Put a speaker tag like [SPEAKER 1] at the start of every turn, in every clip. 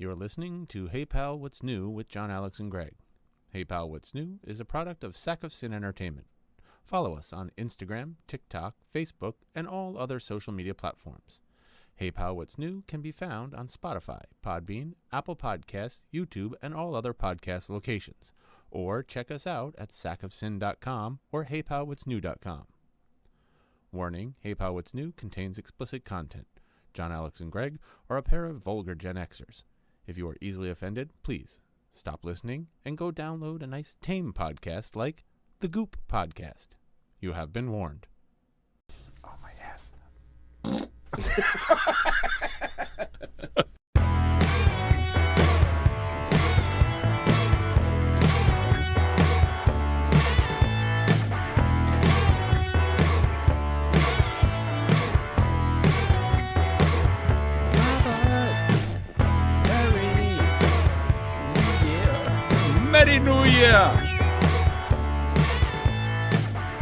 [SPEAKER 1] You're listening to Hey Pal, What's New with John, Alex, and Greg. Hey Pal, What's New is a product of Sack of Sin Entertainment. Follow us on Instagram, TikTok, Facebook, and all other social media platforms. Hey Pal, What's New can be found on Spotify, Podbean, Apple Podcasts, YouTube, and all other podcast locations. Or check us out at sackofsin.com or heypalwhatsnew.com. Warning, Hey Pal, What's New contains explicit content. John, Alex, and Greg are a pair of vulgar Gen Xers. If you are easily offended, please stop listening and go download a nice tame podcast like the Goop Podcast. You have been warned. Oh, my ass. Merry New Year!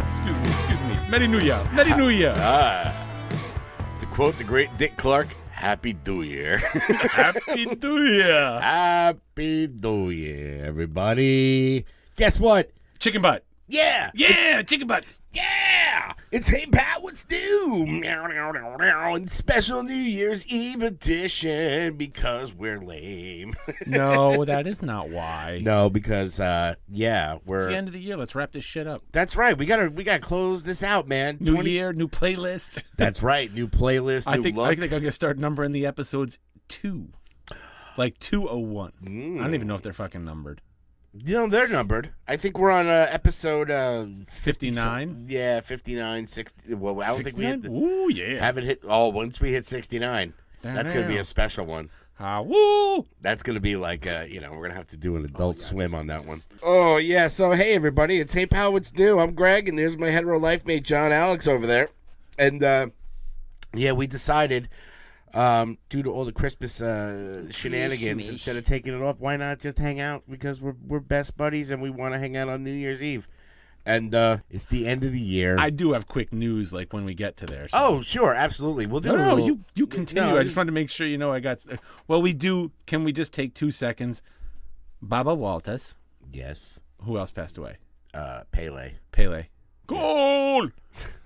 [SPEAKER 1] Excuse me. Merry New Year. Merry New Year.
[SPEAKER 2] To quote the great Dick Clark, Happy New Year.
[SPEAKER 1] Happy New Year.
[SPEAKER 2] Happy New Year, everybody. Guess what?
[SPEAKER 1] Chicken butt.
[SPEAKER 2] Yeah.
[SPEAKER 1] Yeah, chicken butts.
[SPEAKER 2] Yeah. It's Hey Pat, What's New? And special New Year's Eve edition because we're lame.
[SPEAKER 1] No, that is not why.
[SPEAKER 2] No, because, we're...
[SPEAKER 1] It's the end of the year. Let's wrap this shit up.
[SPEAKER 2] That's right. We gotta close this out, man.
[SPEAKER 1] New year, new playlist.
[SPEAKER 2] That's right. New playlist, new look.
[SPEAKER 1] I think I'm going to start numbering the episodes 2. Like 201. I don't even know if they're fucking numbered.
[SPEAKER 2] You know, they're numbered. I think we're on episode
[SPEAKER 1] 59.
[SPEAKER 2] Yeah, 59, 60. Well, I don't
[SPEAKER 1] 69?
[SPEAKER 2] think we hit.
[SPEAKER 1] Ooh, yeah.
[SPEAKER 2] Haven't hit. Oh, once we hit 69, that's going to be a special one.
[SPEAKER 1] Woo!
[SPEAKER 2] That's going to be like, we're going to have to do an Adult Swim on that one. Oh, yeah. So, hey, everybody. It's Hey Pal, What's New? I'm Greg, and there's my hetero life mate, John Alex, over there. And, we decided... due to all the Christmas shenanigans, instead of taking it off, why not just hang out? Because we're best buddies and we want to hang out on New Year's Eve. And it's the end of the year.
[SPEAKER 1] I do have quick news, like when we get to there. So.
[SPEAKER 2] Oh, sure, absolutely. We'll do.
[SPEAKER 1] No, you continue. No, I just wanted to make sure you know I got. Well, we do. Can we just take 2 seconds? Baba Walters.
[SPEAKER 2] Yes.
[SPEAKER 1] Who else passed away?
[SPEAKER 2] Pele.
[SPEAKER 1] Goal.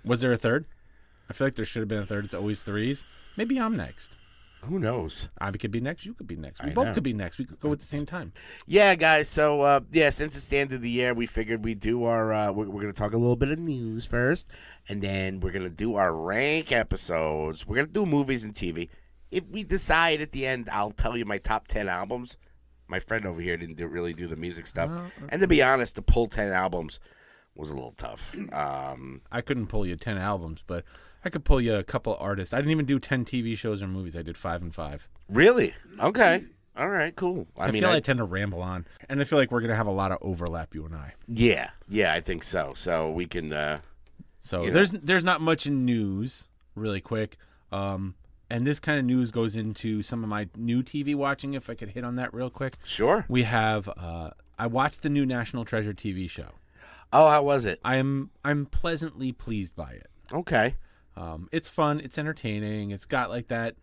[SPEAKER 1] Was there a third? I feel like there should have been a third. It's always 3s. Maybe I'm next.
[SPEAKER 2] Who knows?
[SPEAKER 1] I could be next. You could be next. We both could be next. We could go at the same time.
[SPEAKER 2] Yeah, guys. So, since it's the end of the year, we figured we'd do our... we're going to talk a little bit of news first, and then we're going to do our rank episodes. We're going to do movies and TV. If we decide at the end, I'll tell you my top 10 albums. My friend over here didn't really do the music stuff. And to be honest, to pull 10 albums was a little tough.
[SPEAKER 1] I couldn't pull you 10 albums, but... I could pull you a couple artists. I didn't even do 10 TV shows or movies. I did 5 and 5. Really?
[SPEAKER 2] Okay. All right, cool.
[SPEAKER 1] I feel I tend to ramble on. And I feel like we're going to have a lot of overlap, you and I.
[SPEAKER 2] Yeah, I think so. So we can...
[SPEAKER 1] there's not much in news, really quick. And this kind of news goes into some of my new TV watching, if I could hit on that real quick.
[SPEAKER 2] Sure.
[SPEAKER 1] We have... I watched the new National Treasure TV show.
[SPEAKER 2] Oh, how was it?
[SPEAKER 1] I'm pleasantly pleased by it.
[SPEAKER 2] Okay.
[SPEAKER 1] It's fun. It's entertaining. It's got like that,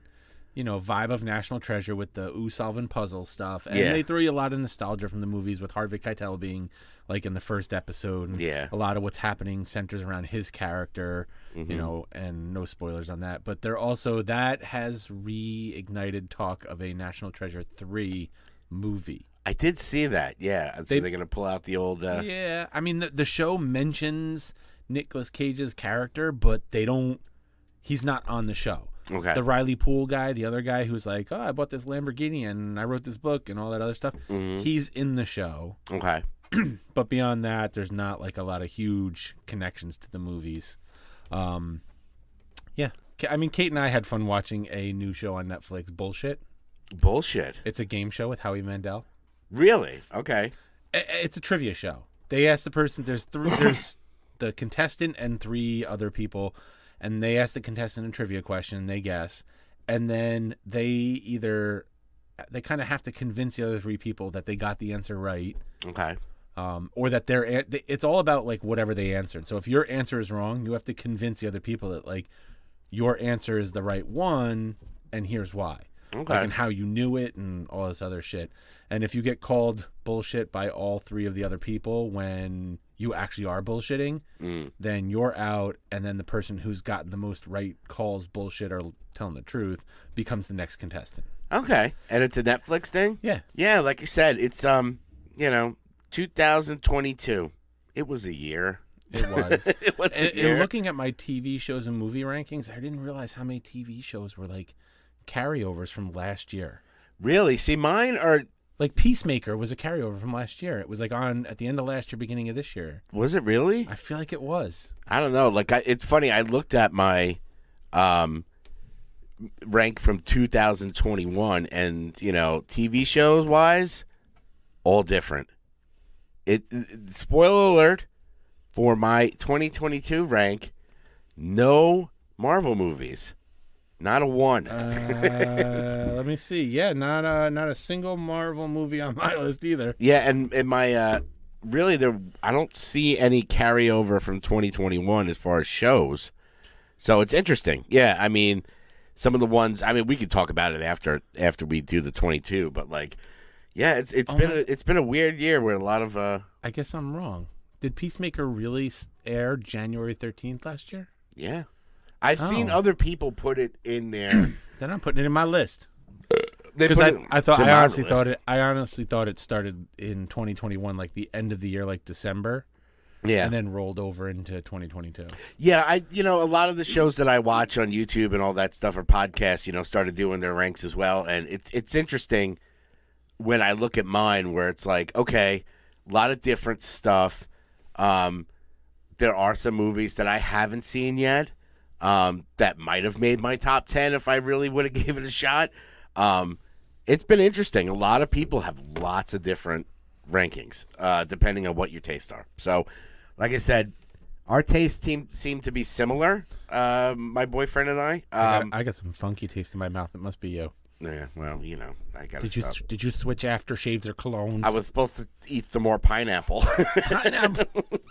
[SPEAKER 1] vibe of National Treasure with the solving puzzle stuff. And they throw you a lot of nostalgia from the movies with Harvey Keitel being like in the first episode. And a lot of what's happening centers around his character, and no spoilers on that. But that has reignited talk of a National Treasure 3 movie.
[SPEAKER 2] I did see that, yeah. So they're going to pull out the old...
[SPEAKER 1] Yeah, I mean, the show mentions... Nicolas Cage's character, but he's not on the show.
[SPEAKER 2] Okay.
[SPEAKER 1] The Riley Poole guy, the other guy who's like, oh, I bought this Lamborghini and I wrote this book and all that other stuff. Mm-hmm. He's in the show.
[SPEAKER 2] Okay.
[SPEAKER 1] But beyond that, there's not like a lot of huge connections to the movies. Yeah. I mean, Kate and I had fun watching a new show on Netflix, Bullshit. It's a game show with Howie Mandel.
[SPEAKER 2] Really? Okay.
[SPEAKER 1] It's a trivia show. They ask the person, there's the contestant and 3 other people, and they ask the contestant a trivia question, they guess, and then they kind of have to convince the other 3 people that they got the answer right.
[SPEAKER 2] Okay.
[SPEAKER 1] Or that it's all about like whatever they answered. So if your answer is wrong, you have to convince the other people that like your answer is the right one, and here's why.
[SPEAKER 2] Okay.
[SPEAKER 1] Like, and how you knew it and all this other shit. And if you get called bullshit by all three of the other people when you actually are bullshitting, then you're out, and then the person who's gotten the most right calls bullshit or telling the truth becomes the next contestant.
[SPEAKER 2] Okay. And it's a Netflix thing?
[SPEAKER 1] Yeah.
[SPEAKER 2] Yeah, like you said, it's 2022. It was a year.
[SPEAKER 1] It was.
[SPEAKER 2] It was a year.
[SPEAKER 1] And looking at my TV shows and movie rankings, I didn't realize how many TV shows were like carryovers from last year.
[SPEAKER 2] Really? See, mine are...
[SPEAKER 1] Like Peacemaker was a carryover from last year. It was like on at the end of last year, beginning of this year.
[SPEAKER 2] Was it really?
[SPEAKER 1] I feel like it was.
[SPEAKER 2] I don't know. Like, it's funny. I looked at my rank from 2021, and TV shows wise, all different. Spoiler alert for my 2022 rank: no Marvel movies, not a one.
[SPEAKER 1] Let me see. Yeah, not a single Marvel movie on my list either.
[SPEAKER 2] Yeah, and my really I don't see any carryover from 2021 as far as shows. So it's interesting. Yeah, I mean, some of the ones. I mean, we could talk about it after we do the 22. But like, yeah, it's been a weird year where a lot of.
[SPEAKER 1] I guess I'm wrong. Did Peacemaker really air January 13th last year?
[SPEAKER 2] Yeah, I've seen other people put it in there.
[SPEAKER 1] Then I'm putting it in my list.
[SPEAKER 2] Because
[SPEAKER 1] I honestly thought it started in 2021, like the end of the year, like December.
[SPEAKER 2] Yeah.
[SPEAKER 1] And then rolled over into 2022.
[SPEAKER 2] Yeah, a lot of the shows that I watch on YouTube and all that stuff or podcasts, started doing their ranks as well. And it's interesting when I look at mine where it's like, okay, a lot of different stuff. There are some movies that I haven't seen yet that might have made my top 10 if I really would have gave it a shot. It's been interesting. A lot of people have lots of different rankings depending on what your tastes are. So, like I said, our tastes seem to be similar, my boyfriend and I.
[SPEAKER 1] I got some funky taste in my mouth. It must be you.
[SPEAKER 2] Yeah, well, I got to stop.
[SPEAKER 1] Did you switch aftershaves or colognes?
[SPEAKER 2] I was supposed to eat some more pineapple.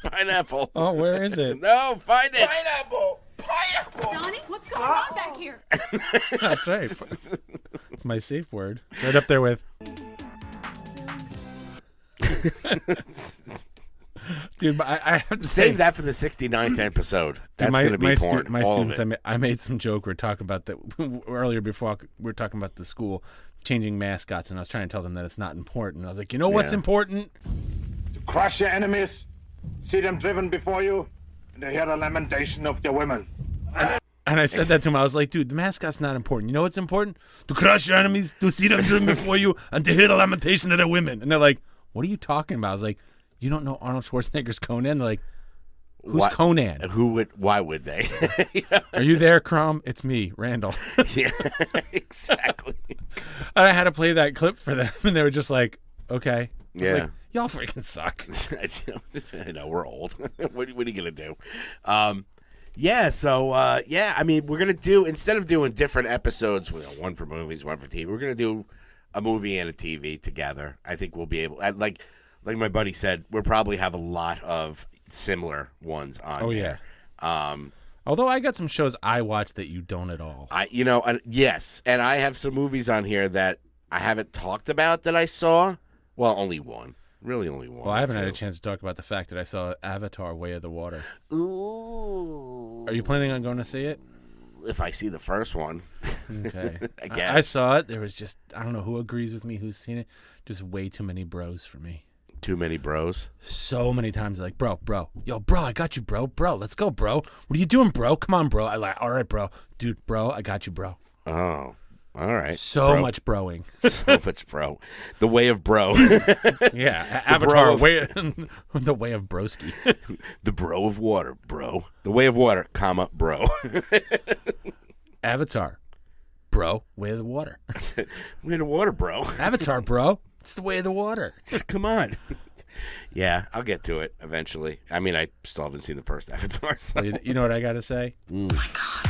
[SPEAKER 2] Pineapple.
[SPEAKER 1] Oh, where is it?
[SPEAKER 2] No, find it.
[SPEAKER 3] Pineapple.
[SPEAKER 4] Johnny, what's going on back here?
[SPEAKER 1] That's right. It's my safe word. It's right up there with. Dude, I have to
[SPEAKER 2] save that for the 69th episode. That's going to be porn.
[SPEAKER 1] My students, I made some joke. We were talking about that earlier before. We were talking about the school changing mascots, and I was trying to tell them that it's not important. I was like, you know what's important?
[SPEAKER 3] To crush your enemies, see them driven before you, and to hear the lamentation of their women.
[SPEAKER 1] And I said that to him. I was like, dude, the mascot's not important. You know what's important? To crush your enemies, to see them driven before you, and to hear the lamentation of their women. And they're like, what are you talking about? I was like, you don't know Arnold Schwarzenegger's Conan? They're like, who's Conan?
[SPEAKER 2] Why would they?
[SPEAKER 1] Are you there, Crom? It's me, Randall.
[SPEAKER 2] Yeah, exactly.
[SPEAKER 1] And I had to play that clip for them, and they were just like, okay.
[SPEAKER 2] Yeah.
[SPEAKER 1] Like, y'all freaking suck.
[SPEAKER 2] I know, we're old. What are you going to do? I mean, we're going to do, instead of doing different episodes, one for movies, one for TV, we're going to do a movie and a TV together. I think we'll be able, like my buddy said, we'll probably have a lot of similar ones on there.
[SPEAKER 1] Yeah. Although I got some shows I watch that you don't at all.
[SPEAKER 2] Yes, and I have some movies on here that I haven't talked about that I saw. Well, only one. Really only one.
[SPEAKER 1] Well, I haven't had a chance to talk about the fact that I saw Avatar: Way of the Water.
[SPEAKER 2] Ooh.
[SPEAKER 1] Are you planning on going to see it?
[SPEAKER 2] If I see the first one.
[SPEAKER 1] Okay.
[SPEAKER 2] I guess.
[SPEAKER 1] I saw it. There was just, I don't know who agrees with me, who's seen it. Just way too many bros for me.
[SPEAKER 2] Too many bros?
[SPEAKER 1] So many times, like, bro. Yo, bro, I got you, bro. Bro, let's go, bro. What are you doing, bro? Come on, bro. All right, bro. Dude, bro, I got you, bro.
[SPEAKER 2] Oh, all right.
[SPEAKER 1] So much broing.
[SPEAKER 2] So much bro. The way of bro.
[SPEAKER 1] Yeah, Avatar, the way of broski.
[SPEAKER 2] The bro of water, bro. The way of water, comma, bro.
[SPEAKER 1] Avatar, bro, way of the water.
[SPEAKER 2] Way of the water, bro.
[SPEAKER 1] Avatar, bro. It's the way of the water.
[SPEAKER 2] Come on. Yeah, I'll get to it eventually. I mean, I still haven't seen the first Avatar. So.
[SPEAKER 1] Well, you know what I got to say?
[SPEAKER 4] Oh my God.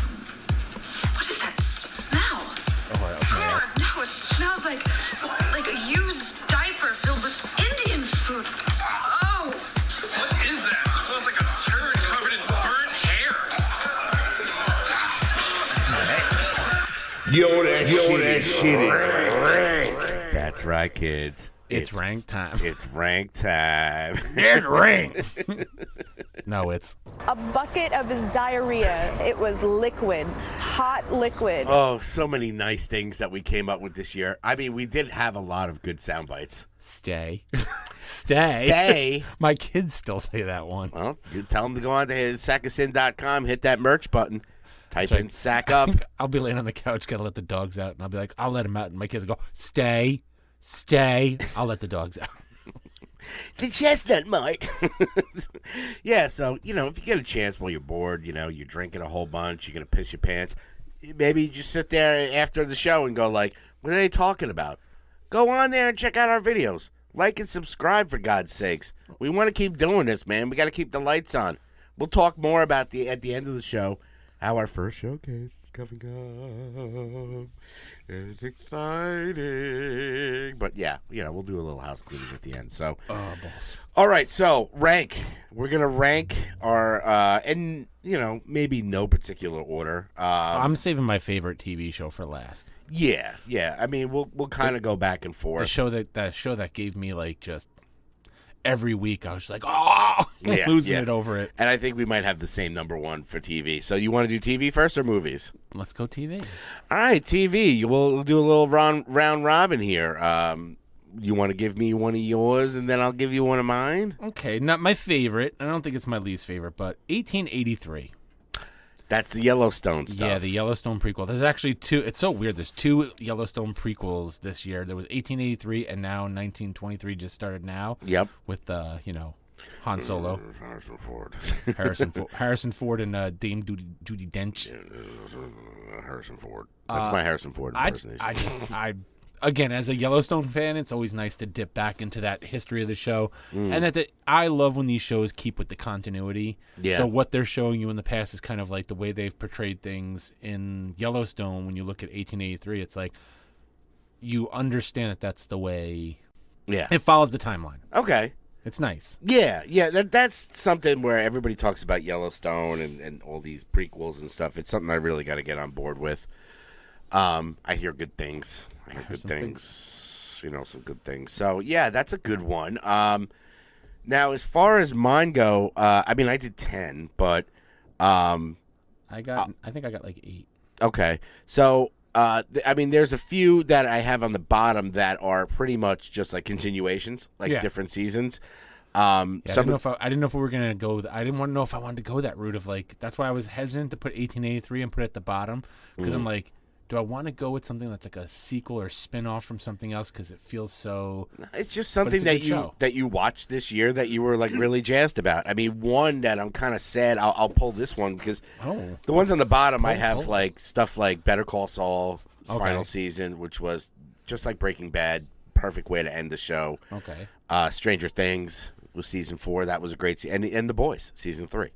[SPEAKER 4] What is that smell?
[SPEAKER 1] Oh, my ass.
[SPEAKER 4] No, it smells like a used diaper filled with Indian food. Oh.
[SPEAKER 5] What is that? It smells like a turd covered in burnt hair. Yo, that shit is ranked.
[SPEAKER 2] That's right, kids.
[SPEAKER 1] It's rank time.
[SPEAKER 2] It's rank time.
[SPEAKER 1] It's rank. No, it's
[SPEAKER 6] A bucket of his diarrhea. It was liquid, hot liquid.
[SPEAKER 2] Oh, so many nice things that we came up with this year. I mean, we did have a lot of good sound bites.
[SPEAKER 1] stay. Stay.
[SPEAKER 2] Stay.
[SPEAKER 1] My kids still say that one.
[SPEAKER 2] Well, you tell them to go on to his sackasin.com, hit that merch button, type
[SPEAKER 1] That's
[SPEAKER 2] in
[SPEAKER 1] right.
[SPEAKER 2] sack up.
[SPEAKER 1] I'll be laying on the couch, gotta let the dogs out, and I'll be like, I'll let them out, and my kids will go, stay, stay. I'll let the dogs out.
[SPEAKER 2] The chestnut mark. Yeah, so, if you get a chance while you're bored, you're drinking a whole bunch, you're going to piss your pants, maybe you just sit there after the show and go like, what are they talking about? Go on there and check out our videos. Like and subscribe, for God's sakes. We want to keep doing this, man. We got to keep the lights on. We'll talk more about at the end of the show how our first showcase coming up. It's exciting. But yeah, we'll do a little house cleaning at the end. So,
[SPEAKER 1] Balls.
[SPEAKER 2] all right, so rank. We're gonna rank our and maybe no particular order.
[SPEAKER 1] I'm saving my favorite TV show for last.
[SPEAKER 2] Yeah. I mean, we'll kind of go back and
[SPEAKER 1] The
[SPEAKER 2] forth.
[SPEAKER 1] show that gave me like just every week I was just like, losing it over it.
[SPEAKER 2] And I think we might have the same number one for TV. So you want to do TV first or movies?
[SPEAKER 1] Let's go TV.
[SPEAKER 2] All right, TV. We'll do a little round robin here. You want to give me one of yours, and then I'll give you one of mine?
[SPEAKER 1] Okay, not my favorite. I don't think it's my least favorite, but 1883.
[SPEAKER 2] That's the Yellowstone stuff.
[SPEAKER 1] Yeah, the Yellowstone prequel. There's actually two. It's so weird. There's two Yellowstone prequels this year. There was 1883, and now 1923 just started now.
[SPEAKER 2] Yep.
[SPEAKER 1] With Han Solo, Harrison Ford, and Dame Judi Dench.
[SPEAKER 2] Harrison Ford. That's my Harrison Ford impersonation.
[SPEAKER 1] Again, as a Yellowstone fan, it's always nice to dip back into that history of the show, and I love when these shows keep with the continuity.
[SPEAKER 2] Yeah.
[SPEAKER 1] So what they're showing you in the past is kind of like the way they've portrayed things in Yellowstone. When you look at 1883, it's like you understand that that's the way.
[SPEAKER 2] Yeah.
[SPEAKER 1] It follows the timeline.
[SPEAKER 2] Okay.
[SPEAKER 1] It's nice.
[SPEAKER 2] Yeah. That's something where everybody talks about Yellowstone and all these prequels and stuff. It's something I really got to get on board with. I hear good things. Some good things. So, yeah, that's a good one. Now, as far as mine go, I did 10, but... I
[SPEAKER 1] think I got like 8.
[SPEAKER 2] Okay. So, there's a few that I have on the bottom that are pretty much just like continuations, different seasons. I didn't know if we were gonna go. I didn't want to know if I wanted to go that route of like. That's why I was hesitant to put 1883 and put it at the bottom because I'm like, do I want to go with something that's like a sequel or spin-off from something else because it feels so. It's just something that you watched this year that you were like really jazzed about. I mean, one that I'm kind of sad. I'll pull this one because the ones on the bottom I have like stuff like Better Call Saul's final season, which was just like Breaking Bad, perfect way to end the show.
[SPEAKER 1] Okay.
[SPEAKER 2] Stranger Things was season 4. That was a great season. And The Boys, season 3.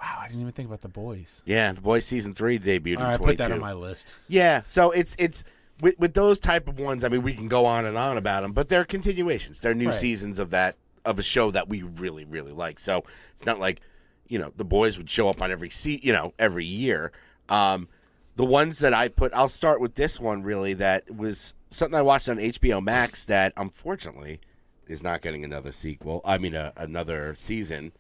[SPEAKER 1] Wow, I didn't even think about The Boys.
[SPEAKER 2] Yeah, The Boys season 3 debuted in 22.
[SPEAKER 1] I put that on my list.
[SPEAKER 2] Yeah, so it's with those type of ones. I mean, we can go on and on about them, but they're continuations. They're new seasons of a show that we really really like. So it's not like The Boys would show up on every year. The ones that I put, I'll start with this one really. That was something I watched on HBO Max that unfortunately is not getting another sequel. Another season.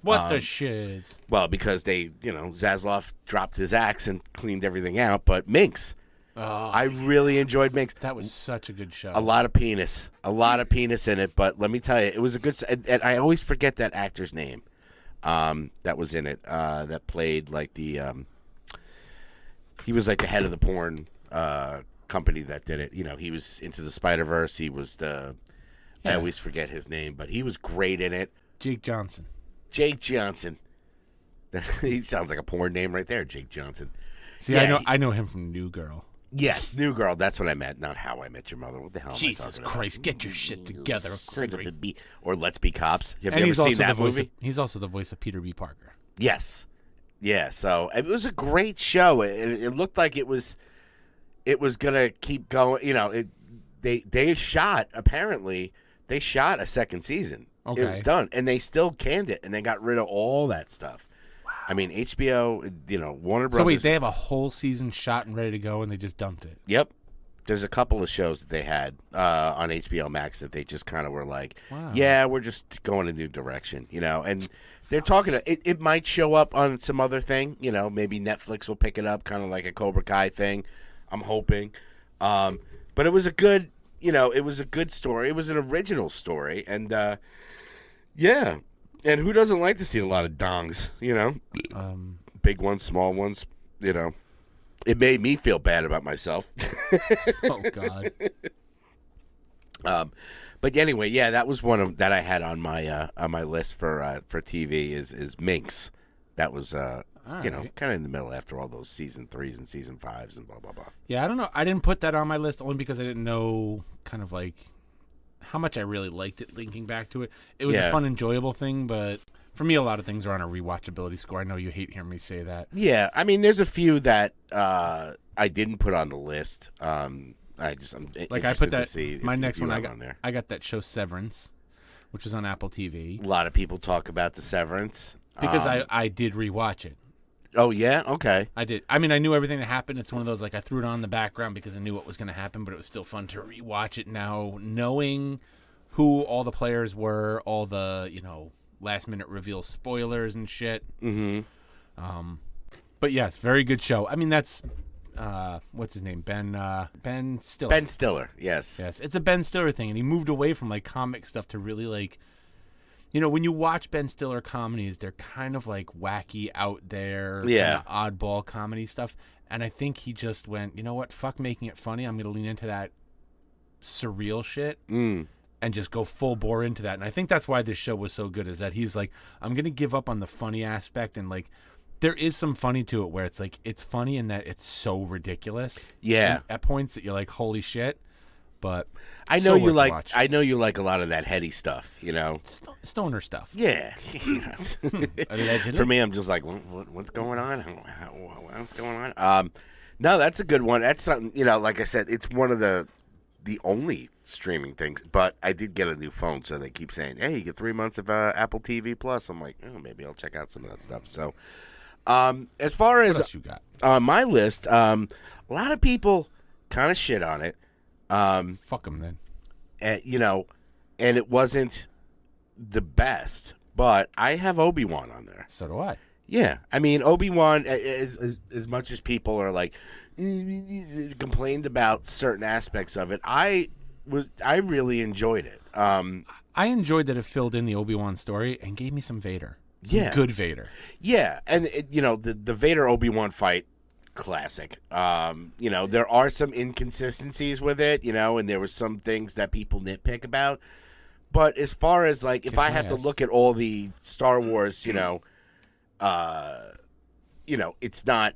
[SPEAKER 1] What the shiz?
[SPEAKER 2] Well, because they, Zaslav dropped his axe and cleaned everything out. But Minx, I really enjoyed Minx.
[SPEAKER 1] That was such a good show.
[SPEAKER 2] A lot of penis in it. But let me tell you, it was a good. And I always forget that actor's name. That was in it. That played like the. He was like the head of the porn company that did it. He was into the Spider-Verse. He was the. Yeah. I always forget his name, but he was great in it.
[SPEAKER 1] Jake Johnson.
[SPEAKER 2] He sounds like a porn name right there, Jake Johnson.
[SPEAKER 1] See, yeah, I know him from New Girl.
[SPEAKER 2] Yes, New Girl. That's what I meant. Not How I Met Your Mother. What the hell?
[SPEAKER 1] Jesus Christ! Get your shit together,
[SPEAKER 2] or Let's Be Cops. Have you ever
[SPEAKER 1] he's
[SPEAKER 2] seen
[SPEAKER 1] also
[SPEAKER 2] that movie?
[SPEAKER 1] He's also the voice of Peter B. Parker.
[SPEAKER 2] Yes. Yeah. So it was a great show. It looked like it was gonna keep going. They shot a second season. Okay. It was done, and they still canned it, and they got rid of all that stuff. Wow. I mean, HBO, Warner Brothers.
[SPEAKER 1] So wait, they have a whole season shot and ready to go, and they just dumped it.
[SPEAKER 2] Yep. There's a couple of shows that they had on HBO Max that they just kind of were like,
[SPEAKER 1] Wow.
[SPEAKER 2] yeah, we're just going a new direction, and they're talking it might show up on some other thing, maybe Netflix will pick it up, kind of like a Cobra Kai thing. I'm hoping. But it was a good, it was a good story. It was an original story. And, yeah. And who doesn't like to see a lot of dongs, big ones, small ones, It made me feel bad about myself.
[SPEAKER 1] Oh, God.
[SPEAKER 2] But anyway, yeah, that was one of that I had on my list for TV is Minx. That was kind of in the middle after all those season 3s and season 5s and blah blah blah.
[SPEAKER 1] Yeah, I don't know. I didn't put that on my list only because I didn't know kind of like how much I really liked it. Linking back to it, it was a fun, enjoyable thing. But for me, a lot of things are on a rewatchability score. I know you hate hearing me say that.
[SPEAKER 2] Yeah, I mean, there's a few that I didn't put on the list. I'm
[SPEAKER 1] like I put that.
[SPEAKER 2] To see
[SPEAKER 1] my
[SPEAKER 2] if
[SPEAKER 1] next
[SPEAKER 2] you
[SPEAKER 1] one,
[SPEAKER 2] have on there.
[SPEAKER 1] I got that show Severance, which was on Apple TV.
[SPEAKER 2] A lot of people talk about the Severance
[SPEAKER 1] Because I did rewatch it.
[SPEAKER 2] Oh yeah, okay.
[SPEAKER 1] I did. I mean, I knew everything that happened. It's one of those like I threw it on in the background because I knew what was going to happen, but it was still fun to rewatch it now, knowing who all the players were, all the last minute reveal spoilers and shit.
[SPEAKER 2] Mm-hmm.
[SPEAKER 1] But yes, very good show. I mean, that's what's his name? Ben Stiller.
[SPEAKER 2] Ben Stiller, yes.
[SPEAKER 1] Yes, it's a Ben Stiller thing, and he moved away from like comic stuff to really like. When you watch Ben Stiller comedies, they're kind of like wacky, out there, kind of oddball comedy stuff. And I think he just went, you know what? Fuck making it funny. I'm going to lean into that surreal shit and just go full bore into that. And I think that's why this show was so good, is that he's like, I'm going to give up on the funny aspect. And like, there is some funny to it where it's like, it's funny in that it's so ridiculous.
[SPEAKER 2] Yeah.
[SPEAKER 1] At points that you're like, holy shit. But
[SPEAKER 2] I know you like. I know you like a lot of that heady stuff.
[SPEAKER 1] Stoner stuff.
[SPEAKER 2] Yeah.
[SPEAKER 1] Allegedly.
[SPEAKER 2] For me, I'm just like, what's going on? What's going on? No, that's a good one. That's something. Like I said, it's one of the only streaming things. But I did get a new phone, so they keep saying, "Hey, you get 3 months of Apple TV Plus." I'm like, oh, maybe I'll check out some of that stuff. So, as far as
[SPEAKER 1] what else you got
[SPEAKER 2] on my list, a lot of people kind of shit on it.
[SPEAKER 1] Fuck them then.
[SPEAKER 2] And it wasn't the best, but I have Obi-Wan on there.
[SPEAKER 1] So do I.
[SPEAKER 2] Yeah, I mean Obi-Wan, as much as people are like complained about certain aspects of it, I really enjoyed it.
[SPEAKER 1] I enjoyed that it filled in the Obi-Wan story and gave me some Vader. Some good Vader.
[SPEAKER 2] Yeah, and the Vader Obi-Wan fight. Classic. There are some inconsistencies with it, and there were some things that people nitpick about. But as far as like, if I have to look at all the Star Wars, it's not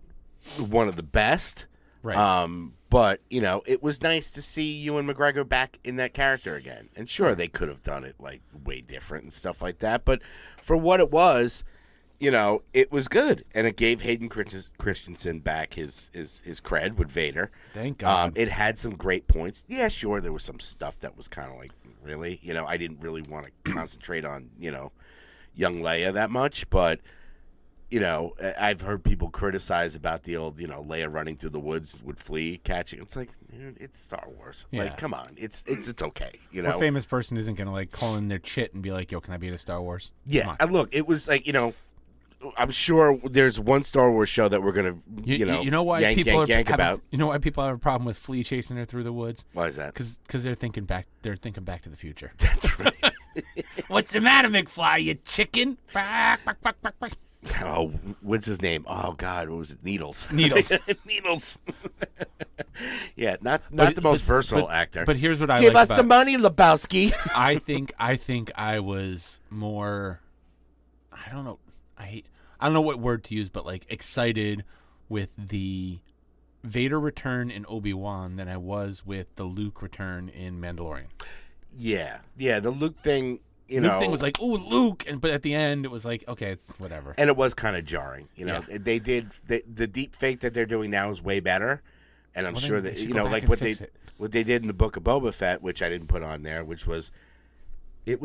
[SPEAKER 2] one of the best.
[SPEAKER 1] Right.
[SPEAKER 2] But it was nice to see Ewan McGregor back in that character again. And sure, they could have done it like way different and stuff like that. But for what it was. It was good, and it gave Hayden Christensen back his cred with Vader.
[SPEAKER 1] Thank God.
[SPEAKER 2] It had some great points. Yeah, sure, there was some stuff that was kind of like, really? I didn't really want to concentrate on, young Leia that much, but, I've heard people criticize about the old, Leia running through the woods with Flea catching. It's like, dude, it's Star Wars.
[SPEAKER 1] Yeah.
[SPEAKER 2] Like, come on. It's okay,
[SPEAKER 1] What famous person isn't going to, like, call in their chit and be like, yo, can I be in a Star Wars?
[SPEAKER 2] Yeah, and look, it was like, I'm sure there's one Star Wars show that we're gonna,
[SPEAKER 1] you know why people
[SPEAKER 2] yank about.
[SPEAKER 1] You know why people have a problem with Flea chasing her through the woods?
[SPEAKER 2] Why is that?
[SPEAKER 1] Because they're thinking back. They're thinking Back to the Future.
[SPEAKER 2] That's right.
[SPEAKER 1] What's the matter, McFly? You chicken?
[SPEAKER 2] Oh, what's his name? Oh God, what was it? Needles.
[SPEAKER 1] Needles.
[SPEAKER 2] Yeah, not the most versatile actor.
[SPEAKER 1] But here's what I
[SPEAKER 2] give
[SPEAKER 1] like
[SPEAKER 2] us the money, Lebowski.
[SPEAKER 1] I think I was more. I don't know. I don't know what word to use, but like excited with the Vader return in Obi-Wan than I was with the Luke return in Mandalorian.
[SPEAKER 2] Yeah, the Luke thing.
[SPEAKER 1] Luke thing was like, ooh, Luke, but at the end it was like, okay, it's whatever.
[SPEAKER 2] And it was kind of jarring.
[SPEAKER 1] Yeah.
[SPEAKER 2] They did the deep fake that they're doing now is way better, and I'm sure that like what they did in the Book of Boba Fett, which I didn't put on there, which was there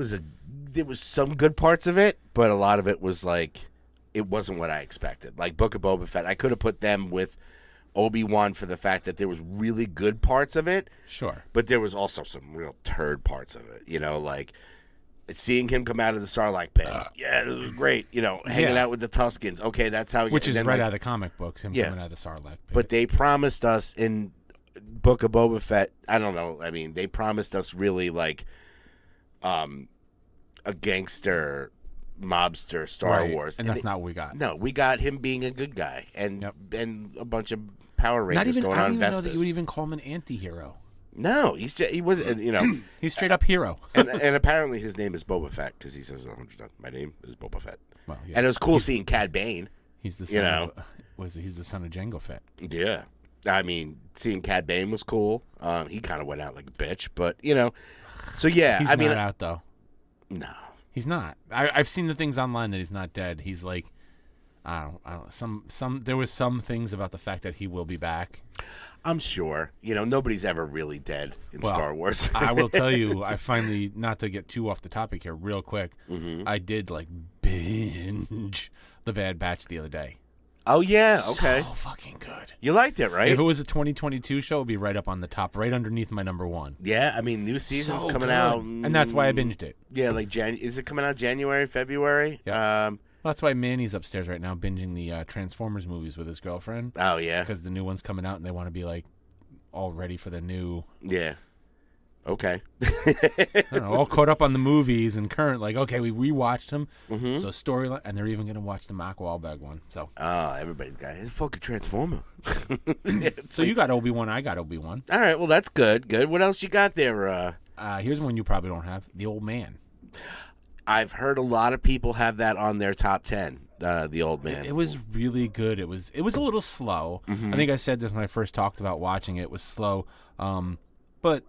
[SPEAKER 2] was some good parts of it, but a lot of it was like it wasn't what I expected. Like Book of Boba Fett, I could have put them with Obi-Wan for the fact that there was really good parts of it.
[SPEAKER 1] Sure.
[SPEAKER 2] But there was also some real turd parts of it. You know, like seeing him come out of the Sarlacc pit. Yeah, this was great. You know, hanging out with the Tuskens. Okay, that's how.
[SPEAKER 1] Which is right out of the comic books, him coming out of the Sarlacc pit.
[SPEAKER 2] But they promised us in Book of Boba Fett, I don't know, I mean, they promised us really like a gangster mobster Star Wars.
[SPEAKER 1] And that's not what we got.
[SPEAKER 2] No, we got him being a good guy and a bunch of Power Rangers going on Vespas. I don't even know that you would even call him an anti-hero. No, he wasn't, you know.
[SPEAKER 1] He's straight up hero.
[SPEAKER 2] and apparently his name is Boba Fett because he says 100 times, my name is Boba Fett.
[SPEAKER 1] Well, yeah.
[SPEAKER 2] And it was cool seeing Cad Bane.
[SPEAKER 1] He's the son he's the son of Jango Fett.
[SPEAKER 2] Yeah. I mean, seeing Cad Bane was cool. He kind of went out like a bitch, but, you know. So, yeah.
[SPEAKER 1] He's not out, though.
[SPEAKER 2] No.
[SPEAKER 1] He's not. I've seen the things online that he's not dead. He's like, I don't. There was some things about the fact that he will be back.
[SPEAKER 2] I'm sure. You know, nobody's ever really dead in Star Wars.
[SPEAKER 1] I will tell you, I finally, not to get too off the topic here real quick, I did like binge The Bad Batch the other day.
[SPEAKER 2] Oh, yeah. Okay.
[SPEAKER 1] So fucking good.
[SPEAKER 2] You liked it, right?
[SPEAKER 1] If it was a 2022 show, it would be right up on the top, right underneath my number one.
[SPEAKER 2] Yeah, I mean, new season's coming out.
[SPEAKER 1] And that's why I binged it.
[SPEAKER 2] Yeah, like is it coming out January, February?
[SPEAKER 1] Yeah. Well, that's why Manny's upstairs right now binging the Transformers movies with his girlfriend.
[SPEAKER 2] Oh, yeah.
[SPEAKER 1] Because the new one's coming out and they want to be like all ready for the new.
[SPEAKER 2] Yeah. Okay.
[SPEAKER 1] I don't know, all caught up on the movies and current, like, okay, we rewatched them. Mm-hmm. So storyline, and they're even going to watch the Mark Wahlberg one. So.
[SPEAKER 2] Everybody's got his fucking Transformer.
[SPEAKER 1] So you got Obi-Wan, I got Obi-Wan.
[SPEAKER 2] All right, well, that's good. Good. What else you got there?
[SPEAKER 1] Here's one you probably don't have, The Old Man.
[SPEAKER 2] I've heard a lot of people have that on their top 10, The Old Man.
[SPEAKER 1] It was really good. It was a little slow. Mm-hmm. I think I said this when I first talked about watching it. It was slow. But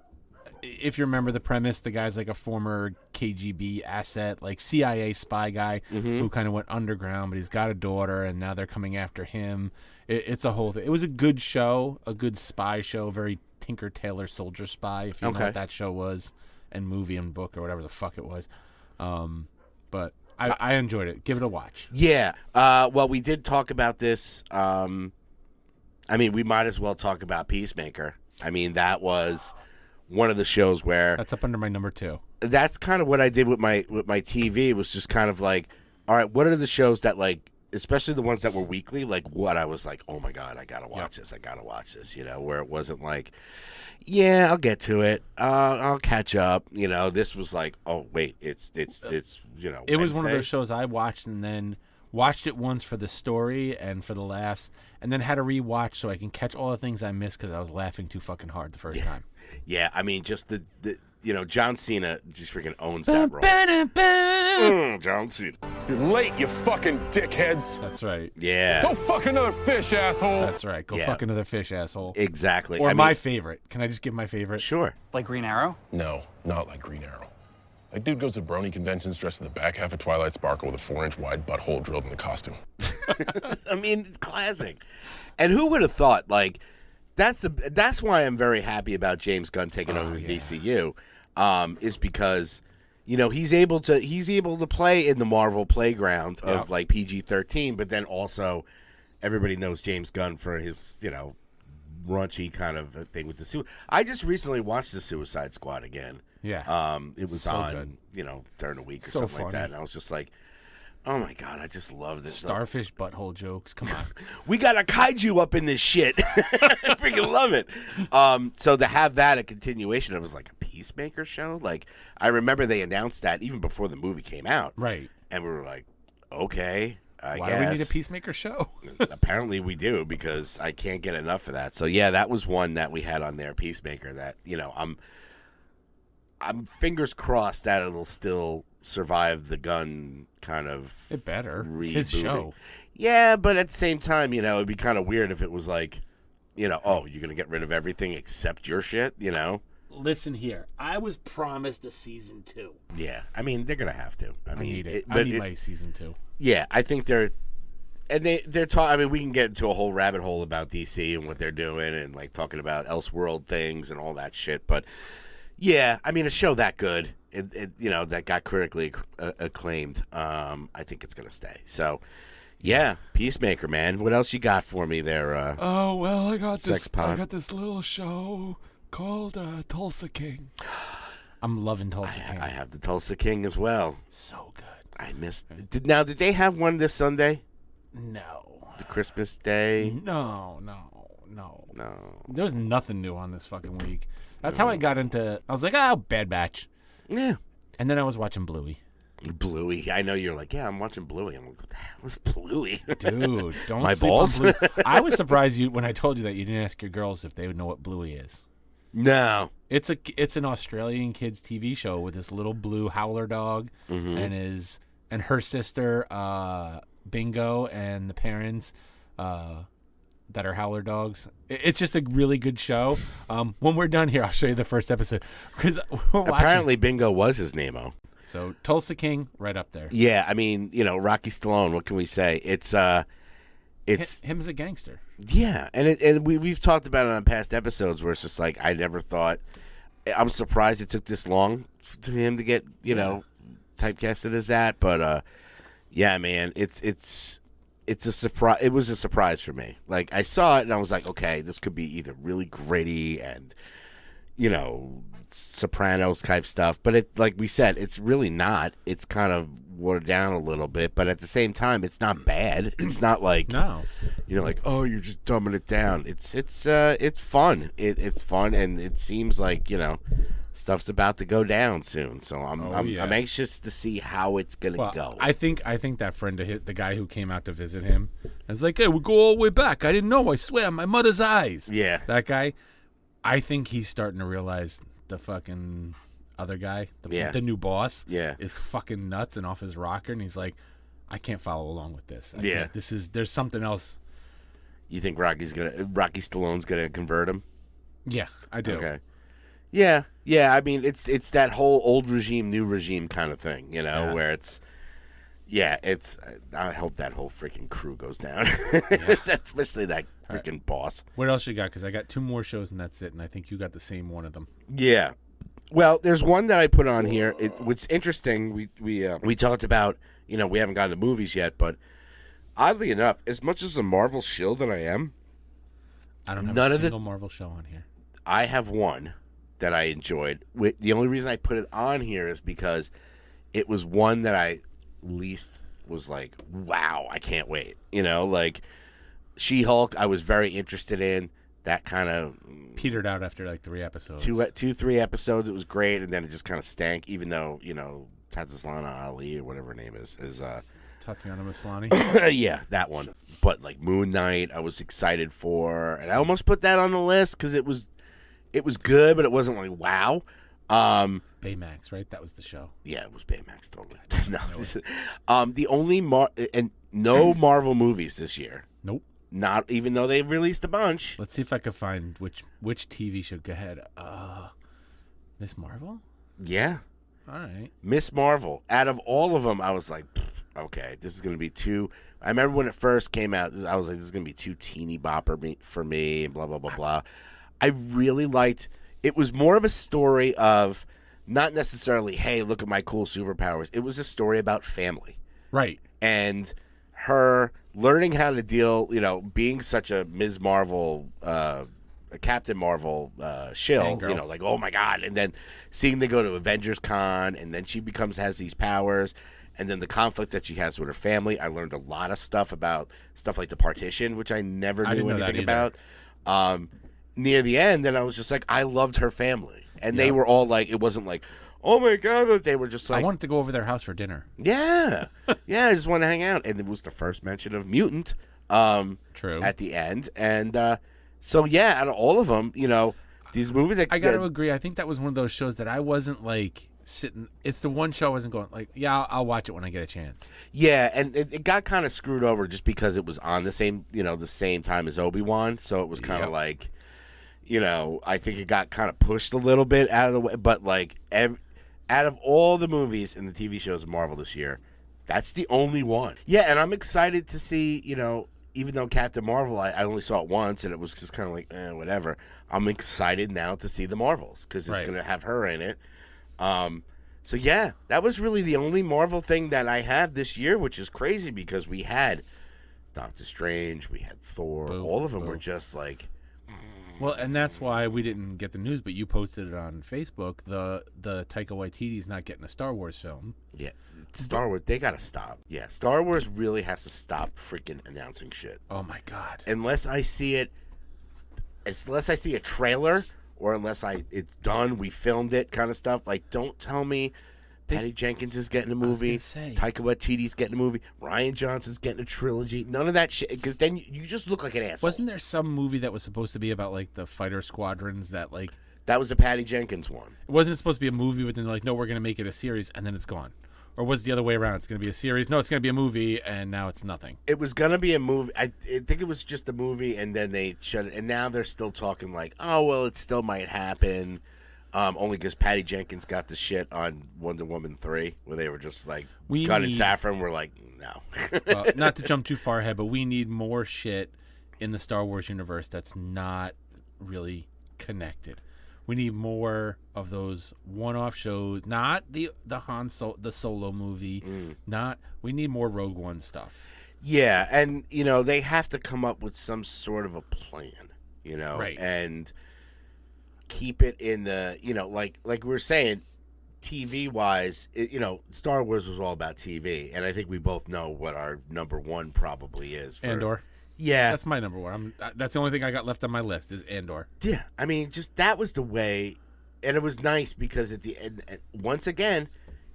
[SPEAKER 1] if you remember the premise, the guy's like a former KGB asset, like CIA spy guy who kind of went underground, but he's got a daughter, and now they're coming after him. It's a whole thing. It was a good show, a good spy show, very Tinker Tailor Soldier Spy, if you know what that show was, and movie and book or whatever the fuck it was. But I enjoyed it. Give it a watch.
[SPEAKER 2] Yeah. Well, we did talk about this. I mean, we might as well talk about Peacemaker. I mean, that was one of the shows where
[SPEAKER 1] that's up under my number 2.
[SPEAKER 2] That's kind of what I did with my TV. It was just kind of like, all right, what are the shows that, like, especially the ones that were weekly, like what I was like, oh my God, I gotta watch this. I gotta watch this. You know, where it wasn't like, yeah, I'll get to it. I'll catch up. You know, this was like, oh wait, it's you know,
[SPEAKER 1] it was one of those shows I watched and then watched it once for the story and for the laughs, and then had to rewatch so I can catch all the things I missed because I was laughing too fucking hard the first time.
[SPEAKER 2] Yeah, I mean, just the you know, John Cena just freaking owns that role. John Cena.
[SPEAKER 7] You're late, you fucking dickheads.
[SPEAKER 1] That's right.
[SPEAKER 2] Yeah.
[SPEAKER 7] Go fuck another fish, asshole.
[SPEAKER 1] That's right. Go fuck another fish, asshole.
[SPEAKER 2] Exactly.
[SPEAKER 1] Or my favorite. Can I just give my favorite?
[SPEAKER 2] Sure.
[SPEAKER 8] Like Green Arrow?
[SPEAKER 7] No, not like Green Arrow. That dude goes to brony conventions dressed in the back half of Twilight Sparkle with a 4-inch wide butthole drilled in the costume.
[SPEAKER 2] I mean, it's classic. And who would have thought, like, that's why I'm very happy about James Gunn taking over the DCU, is because, you know, he's able to play in the Marvel playground of like PG-13, but then also everybody knows James Gunn for his, you know, raunchy kind of thing with the I just recently watched the Suicide Squad again.
[SPEAKER 1] Yeah.
[SPEAKER 2] It was
[SPEAKER 1] so
[SPEAKER 2] on,
[SPEAKER 1] good.
[SPEAKER 2] you know, during the week or
[SPEAKER 1] so
[SPEAKER 2] something
[SPEAKER 1] funny.
[SPEAKER 2] like that, and I was just like, oh my God, I just love this.
[SPEAKER 1] Starfish butthole jokes. Come on.
[SPEAKER 2] We got a kaiju up in this shit. I freaking love it. So to have that a continuation, it was like a Peacemaker show. Like, I remember they announced that even before the movie came out.
[SPEAKER 1] Right.
[SPEAKER 2] And we were like, okay, I
[SPEAKER 1] Why
[SPEAKER 2] guess.
[SPEAKER 1] do we need a Peacemaker show?
[SPEAKER 2] Apparently we do, because I can't get enough of that. So yeah, that was one that we had on there, Peacemaker, that, you know, I'm fingers crossed that it'll still survive the Gunn kind of
[SPEAKER 1] It better.
[SPEAKER 2] rebooting.
[SPEAKER 1] It's his show.
[SPEAKER 2] Yeah, but at the same time, you know, it'd be kind of weird if it was like, you know, oh, you're going to get rid of everything except your shit, you know?
[SPEAKER 1] Listen here. I was promised a season 2.
[SPEAKER 2] Yeah, I mean, they're going to have to. I mean,
[SPEAKER 1] need it. I need my season 2.
[SPEAKER 2] Yeah, I think they're talking. I mean, we can get into a whole rabbit hole about DC and what they're doing and like talking about Elseworld things and all that shit. But yeah, I mean, a show that good, you know, that got critically acclaimed. I think it's gonna stay. So Yeah, Peacemaker, man. What else you got for me there?
[SPEAKER 1] Oh well, I got
[SPEAKER 2] Sex
[SPEAKER 1] this.
[SPEAKER 2] pot.
[SPEAKER 1] I got this little show called Tulsa King. I'm loving Tulsa King.
[SPEAKER 2] I have the Tulsa King as well.
[SPEAKER 1] So good.
[SPEAKER 2] I missed. Did they have one this Sunday?
[SPEAKER 1] No.
[SPEAKER 2] The Christmas Day?
[SPEAKER 1] No.
[SPEAKER 2] No.
[SPEAKER 1] There was nothing new on this fucking week. That's how I got into. I was like, Bad Batch.
[SPEAKER 2] Yeah.
[SPEAKER 1] And then I was watching Bluey.
[SPEAKER 2] Bluey. I know you're like, yeah, I'm watching Bluey. I'm like, what the hell is Bluey?
[SPEAKER 1] Dude, don't
[SPEAKER 2] My
[SPEAKER 1] sleep
[SPEAKER 2] balls?
[SPEAKER 1] on Bluey. I was surprised when I told you that you didn't ask your girls if they would know what Bluey is.
[SPEAKER 2] No.
[SPEAKER 1] It's an Australian kids TV show with this little blue howler dog and her sister Bingo and the parents that are howler dogs. It's just a really good show. When we're done here, I'll show you the first episode because
[SPEAKER 2] Apparently Bingo was his name-o.
[SPEAKER 1] So Tulsa King, right up there.
[SPEAKER 2] Yeah, I mean, Rocky Stallone. What can we say? It's
[SPEAKER 1] him as a gangster.
[SPEAKER 2] Yeah, and we've talked about it on past episodes where it's just like I never thought. I'm surprised it took this long to him to get typecasted as that, but yeah, man, it's a surprise. It was a surprise for me. Like I saw it and I was like, okay, this could be either really gritty and Sopranos type stuff, but it, like we said, it's really not. It's kind of watered down a little bit, but at the same time, it's not bad. It's not like like, oh, you're just dumbing it down. It's fun. It's fun, and it seems like stuff's about to go down soon. So I'm anxious to see how it's gonna go.
[SPEAKER 1] I think that friend of his, the guy who came out to visit him, I was like, hey, we go all the way back. I didn't know. I swear, my mother's eyes.
[SPEAKER 2] Yeah,
[SPEAKER 1] that guy. I think he's starting to realize the fucking other guy, the new boss, is fucking nuts and off his rocker, and he's like, I can't follow along with this. There's something else.
[SPEAKER 2] You think Rocky Stallone's gonna convert him?
[SPEAKER 1] Yeah, I do.
[SPEAKER 2] Okay. Yeah. I mean, it's that whole old regime, new regime kind of thing, where it's. Yeah, I hope that whole freaking crew goes down. Especially that freaking boss.
[SPEAKER 1] What else you got? Because I got 2 more shows and that's it, and I think you got the same one of them.
[SPEAKER 2] Yeah. Well, there's one that I put on here. What's interesting, we talked about, we haven't gotten the movies yet, but oddly enough, as much as a Marvel shill that I am,
[SPEAKER 1] I don't have a single Marvel show on here.
[SPEAKER 2] I have one that I enjoyed. The only reason I put it on here is because it was one that I least was like, wow, I can't wait. Like She-Hulk, I was very interested in. That kind of
[SPEAKER 1] petered out after like 3 episodes.
[SPEAKER 2] 3 episodes, it was great, and then it just kind of stank. Even though Tatiana Ali or whatever her name is
[SPEAKER 1] Tatiana Maslany.
[SPEAKER 2] Yeah, that one. But like Moon Knight, I was excited for, and I almost put that on the list because it was good, but it wasn't like wow.
[SPEAKER 1] Baymax, right? That was the show.
[SPEAKER 2] Yeah, it was Baymax. Totally. No, the only no Marvel movies this year.
[SPEAKER 1] Nope.
[SPEAKER 2] Not even though they've released a bunch.
[SPEAKER 1] Let's see if I can find which TV show. Go ahead. Miss Marvel?
[SPEAKER 2] Yeah.
[SPEAKER 1] All right.
[SPEAKER 2] Miss Marvel. Out of all of them, I was like, okay, this is going to be too. I remember when it first came out, I was like, this is going to be too teeny bopper for me, and blah, blah, blah, blah. I really liked. It was more of a story of not necessarily, hey, look at my cool superpowers. It was a story about family.
[SPEAKER 1] Right.
[SPEAKER 2] And her learning how to deal, being such a Ms. Marvel, a Captain Marvel shill, like, oh my God. And then seeing they go to Avengers Con, and then she has these powers, and then the conflict that she has with her family. I learned a lot of stuff about stuff like the partition, which I never knew anything about. Near the end, and I was just like, I loved her family. And they were all like, it wasn't like, oh my God, but they were just like,
[SPEAKER 1] I wanted to go over their house for dinner.
[SPEAKER 2] Yeah. Yeah, I just wanted to hang out. And it was the first mention of Mutant
[SPEAKER 1] True.
[SPEAKER 2] At the end. And so, yeah, out of all of them, these movies.
[SPEAKER 1] I got to agree. I think that was one of those shows that I wasn't like sitting. It's the one show I wasn't going like, yeah, I'll watch it when I get a chance.
[SPEAKER 2] Yeah, and it got kind of screwed over just because it was on the same time as Obi-Wan. So it was kind of like, I think it got kind of pushed a little bit out of the way. But like, out of all the movies and the TV shows of Marvel this year, that's the only one. Yeah, and I'm excited to see, even though Captain Marvel, I only saw it once, and it was just kind of like, whatever. I'm excited now to see the Marvels, because it's going to have her in it. So, yeah, that was really the only Marvel thing that I have this year, which is crazy, because we had Doctor Strange, we had Thor.
[SPEAKER 1] Boom,
[SPEAKER 2] All of them
[SPEAKER 1] boom.
[SPEAKER 2] were just like,
[SPEAKER 1] Well, and that's why we didn't get the news, but you posted it on Facebook. The Taika Waititi's not getting a Star Wars film.
[SPEAKER 2] yeah, Star Wars, they gotta stop. Yeah, Star Wars really has to stop freaking announcing shit.
[SPEAKER 1] Oh my God!
[SPEAKER 2] Unless I see it, unless I see a trailer, or unless it's done, we filmed it, kind of stuff. Like, don't tell me Patty Jenkins is getting a movie, Taika Waititi's getting a movie, Rian Johnson's getting a trilogy. None of that shit, because then you just look like an asshole.
[SPEAKER 1] Wasn't there some movie that was supposed to be about like the fighter squadrons that like
[SPEAKER 2] That was the Patty Jenkins one.
[SPEAKER 1] it wasn't supposed to be a movie, but then they're like, no, we're going to make it a series, and then it's gone. Or was it the other way around? It's going to be a series. No, it's going to be a movie, and now it's nothing.
[SPEAKER 2] It was gonna be a movie. I think it was just a movie, and then they shut it. And now they're still talking like, oh well, it still might happen. Only because Patty Jenkins got the shit on Wonder Woman 3, where they were just like, Gunn and Safran were like, no.
[SPEAKER 1] Not to jump too far ahead, but we need more shit in the Star Wars universe that's not really connected. We need more of those one-off shows, not the Solo movie. We need more Rogue One stuff.
[SPEAKER 2] Yeah, and they have to come up with some sort of a plan,
[SPEAKER 1] Right.
[SPEAKER 2] and keep it in the, like we were saying, TV wise, Star Wars was all about TV, and I think we both know what our number one probably is.
[SPEAKER 1] Andor.
[SPEAKER 2] Yeah,
[SPEAKER 1] that's my number one. That's the only thing I got left on my list is Andor.
[SPEAKER 2] Yeah, I mean, just that was the way, and it was nice because at the end, once again,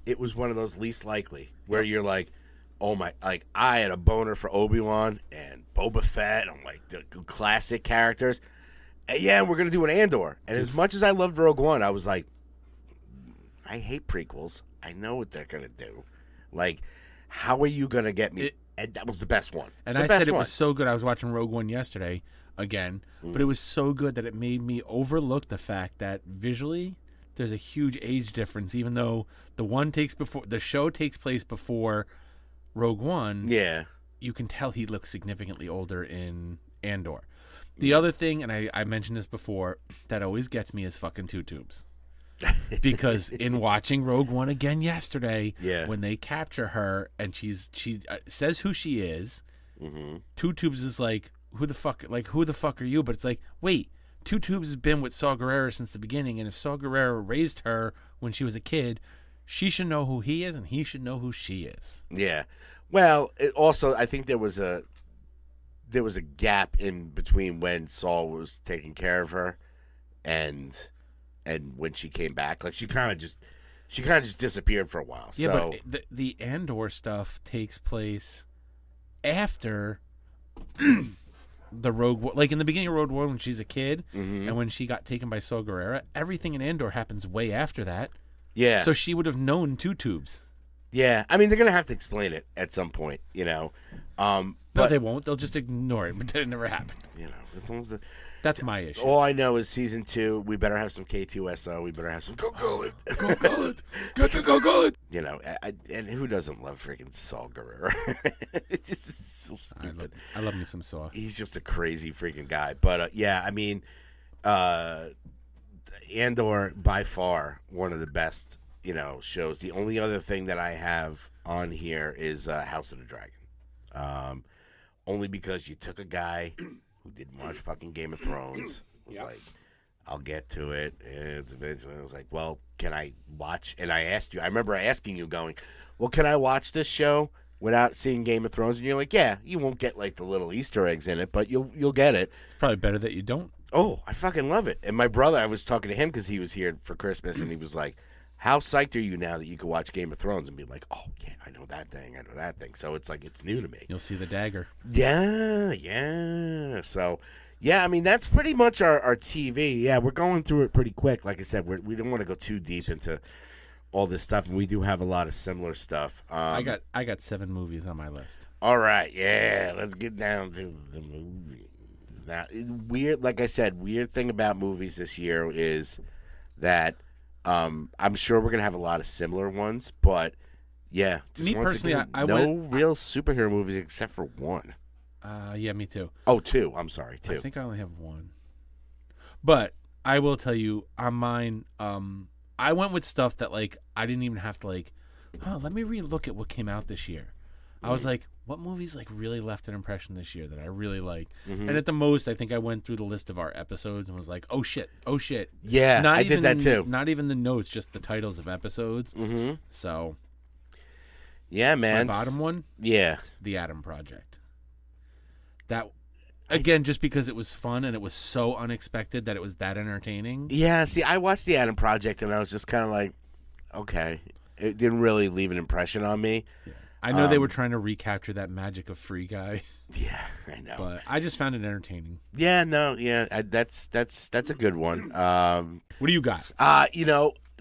[SPEAKER 2] it was one of those least likely where you're like, oh my, like I had a boner for Obi-Wan and Boba Fett, I'm like the classic characters. And yeah, we're gonna do an Andor, and as much as I loved Rogue One, I was like, I hate prequels. I know what they're gonna do. Like, how are you gonna get me? And that was the best one.
[SPEAKER 1] And I said it was so good. I was watching Rogue One yesterday again, but it was so good that it made me overlook the fact that visually there's a huge age difference. Even though the show takes place before Rogue One,
[SPEAKER 2] yeah,
[SPEAKER 1] you can tell he looks significantly older in Andor. The other thing, and I mentioned this before, that always gets me is fucking Two Tubes. Because in watching Rogue One again yesterday, when they capture her and she says who she is, Two Tubes is like, who the fuck are you? But it's like, wait, Two Tubes has been with Saw Gerrera since the beginning, and if Saw Gerrera raised her when she was a kid, she should know who he is, and he should know who she is.
[SPEAKER 2] Yeah. Well, also, I think there was a gap in between when Saul was taking care of her and when she came back. Like she kind of just disappeared for a while.
[SPEAKER 1] Yeah,
[SPEAKER 2] so
[SPEAKER 1] but the Andor stuff takes place after the Rogue One. Like in the beginning of Rogue One when she's a kid and when she got taken by Saw Gerrera, everything in Andor happens way after that.
[SPEAKER 2] Yeah.
[SPEAKER 1] So she would have known Two Tubes.
[SPEAKER 2] Yeah. I mean, they're going to have to explain it at some point,
[SPEAKER 1] No, they won't. They'll just ignore it. But it never happened.
[SPEAKER 2] As long as
[SPEAKER 1] that's my issue.
[SPEAKER 2] All I know is season 2, we better have some K2SO. We better have some Go Gullet.
[SPEAKER 1] Go Gullet. Get the Go Gullet.
[SPEAKER 2] And who doesn't love freaking Saul Gerrera? It's just so stupid.
[SPEAKER 1] I love me some Saw.
[SPEAKER 2] He's just a crazy freaking guy. But, yeah, I mean, Andor, by far, one of the best, shows. The only other thing that I have on here is House of the Dragon. Only because you took a guy who didn't watch fucking Game of Thrones. Was like, I'll get to it. It's eventually, I was like, well, can I watch? And I asked you, I remember asking you going, well, can I watch this show without seeing Game of Thrones? And you're like, yeah, you won't get like the little Easter eggs in it, but you'll get it.
[SPEAKER 1] It's probably better that you don't.
[SPEAKER 2] Oh, I fucking love it. And my brother, I was talking to him because he was here for Christmas, and he was like, how psyched are you now that you can watch Game of Thrones and be like, oh, yeah, I know that thing. So it's like, it's new to me.
[SPEAKER 1] You'll see the dagger.
[SPEAKER 2] Yeah. So, yeah, I mean, that's pretty much our TV. Yeah, we're going through it pretty quick. Like I said, we don't want to go too deep into all this stuff, and we do have a lot of similar stuff.
[SPEAKER 1] I got 7 movies on my list.
[SPEAKER 2] All right, yeah, let's get down to the movies. Now, weird, like I said, weird thing about movies this year is that I'm sure we're gonna have a lot of similar ones, but yeah, just
[SPEAKER 1] me
[SPEAKER 2] once
[SPEAKER 1] personally,
[SPEAKER 2] again, no real superhero movies except for one.
[SPEAKER 1] Yeah, me too.
[SPEAKER 2] Oh, 2. I'm sorry, 2.
[SPEAKER 1] I think I only have 1. But I will tell you, on mine, I went with stuff that like I didn't even have to like. Let me relook at what came out this year. I was like, what movies like really left an impression this year that I really like? And at the most, I think I went through the list of our episodes and was like, oh shit.
[SPEAKER 2] Yeah, I did that too.
[SPEAKER 1] Not even the notes, just the titles of episodes. So,
[SPEAKER 2] yeah, man.
[SPEAKER 1] my bottom one,
[SPEAKER 2] Yeah.
[SPEAKER 1] The Adam Project. That, again, just because it was fun and it was so unexpected that it was that entertaining.
[SPEAKER 2] Yeah, see, I watched The Adam Project and I was just kind of like, okay. It didn't really leave an impression on me.
[SPEAKER 1] Yeah. I know they were trying to recapture that magic of Free Guy.
[SPEAKER 2] Yeah, I know.
[SPEAKER 1] But I just found it entertaining.
[SPEAKER 2] Yeah, no, yeah, that's a good one.
[SPEAKER 1] What do you got?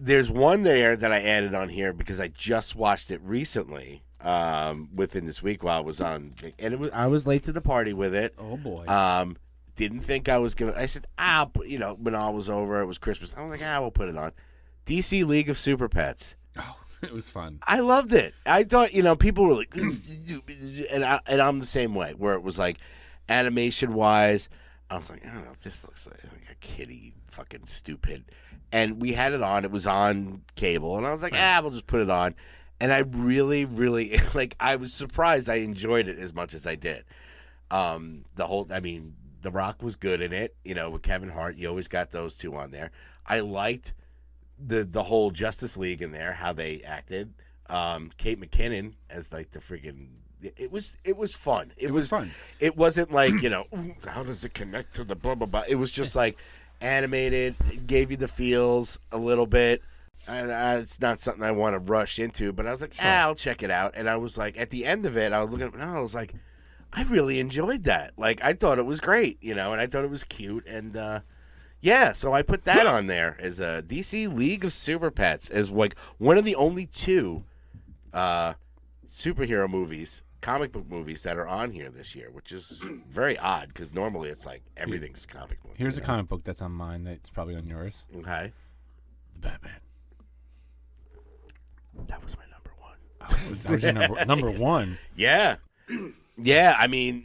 [SPEAKER 2] There's one there that I added on here because I just watched it recently. Within this week while I was on, and I was late to the party with it.
[SPEAKER 1] Oh boy.
[SPEAKER 2] Didn't think I was gonna. I said, when all was over, it was Christmas. I was like, we'll put it on. DC League of Super Pets.
[SPEAKER 1] Oh, it was fun.
[SPEAKER 2] I loved it. I thought, people were like, and I'm the same way, where it was like, animation wise, I was like, oh, this looks like a kitty, fucking stupid. And we had it on. It was on cable, and I was like, we'll just put it on. And I really, really, I was surprised I enjoyed it as much as I did. The Rock was good in it, with Kevin Hart. You always got those two on there. I liked the whole Justice League in there, how they acted. Kate McKinnon as the freaking. It was fun. It was
[SPEAKER 1] fun.
[SPEAKER 2] It wasn't like how does it connect to the blah blah blah. It was just animated. It gave you the feels a little bit. It's not something I want to rush into, but I was like, I'll check it out. And I was like, at the end of it, I was looking at it, and I was like, I really enjoyed that. I thought it was great, and I thought it was cute. And, so I put that on there as a DC League of Super Pets as, one of the only two superhero movies, comic book movies that are on here this year, which is very odd because normally it's everything's comic book.
[SPEAKER 1] Here's a comic book that's on mine that's probably on yours.
[SPEAKER 2] Okay.
[SPEAKER 1] The Batman.
[SPEAKER 2] That was my number one.
[SPEAKER 1] That was your number one?
[SPEAKER 2] Yeah. Yeah, I mean,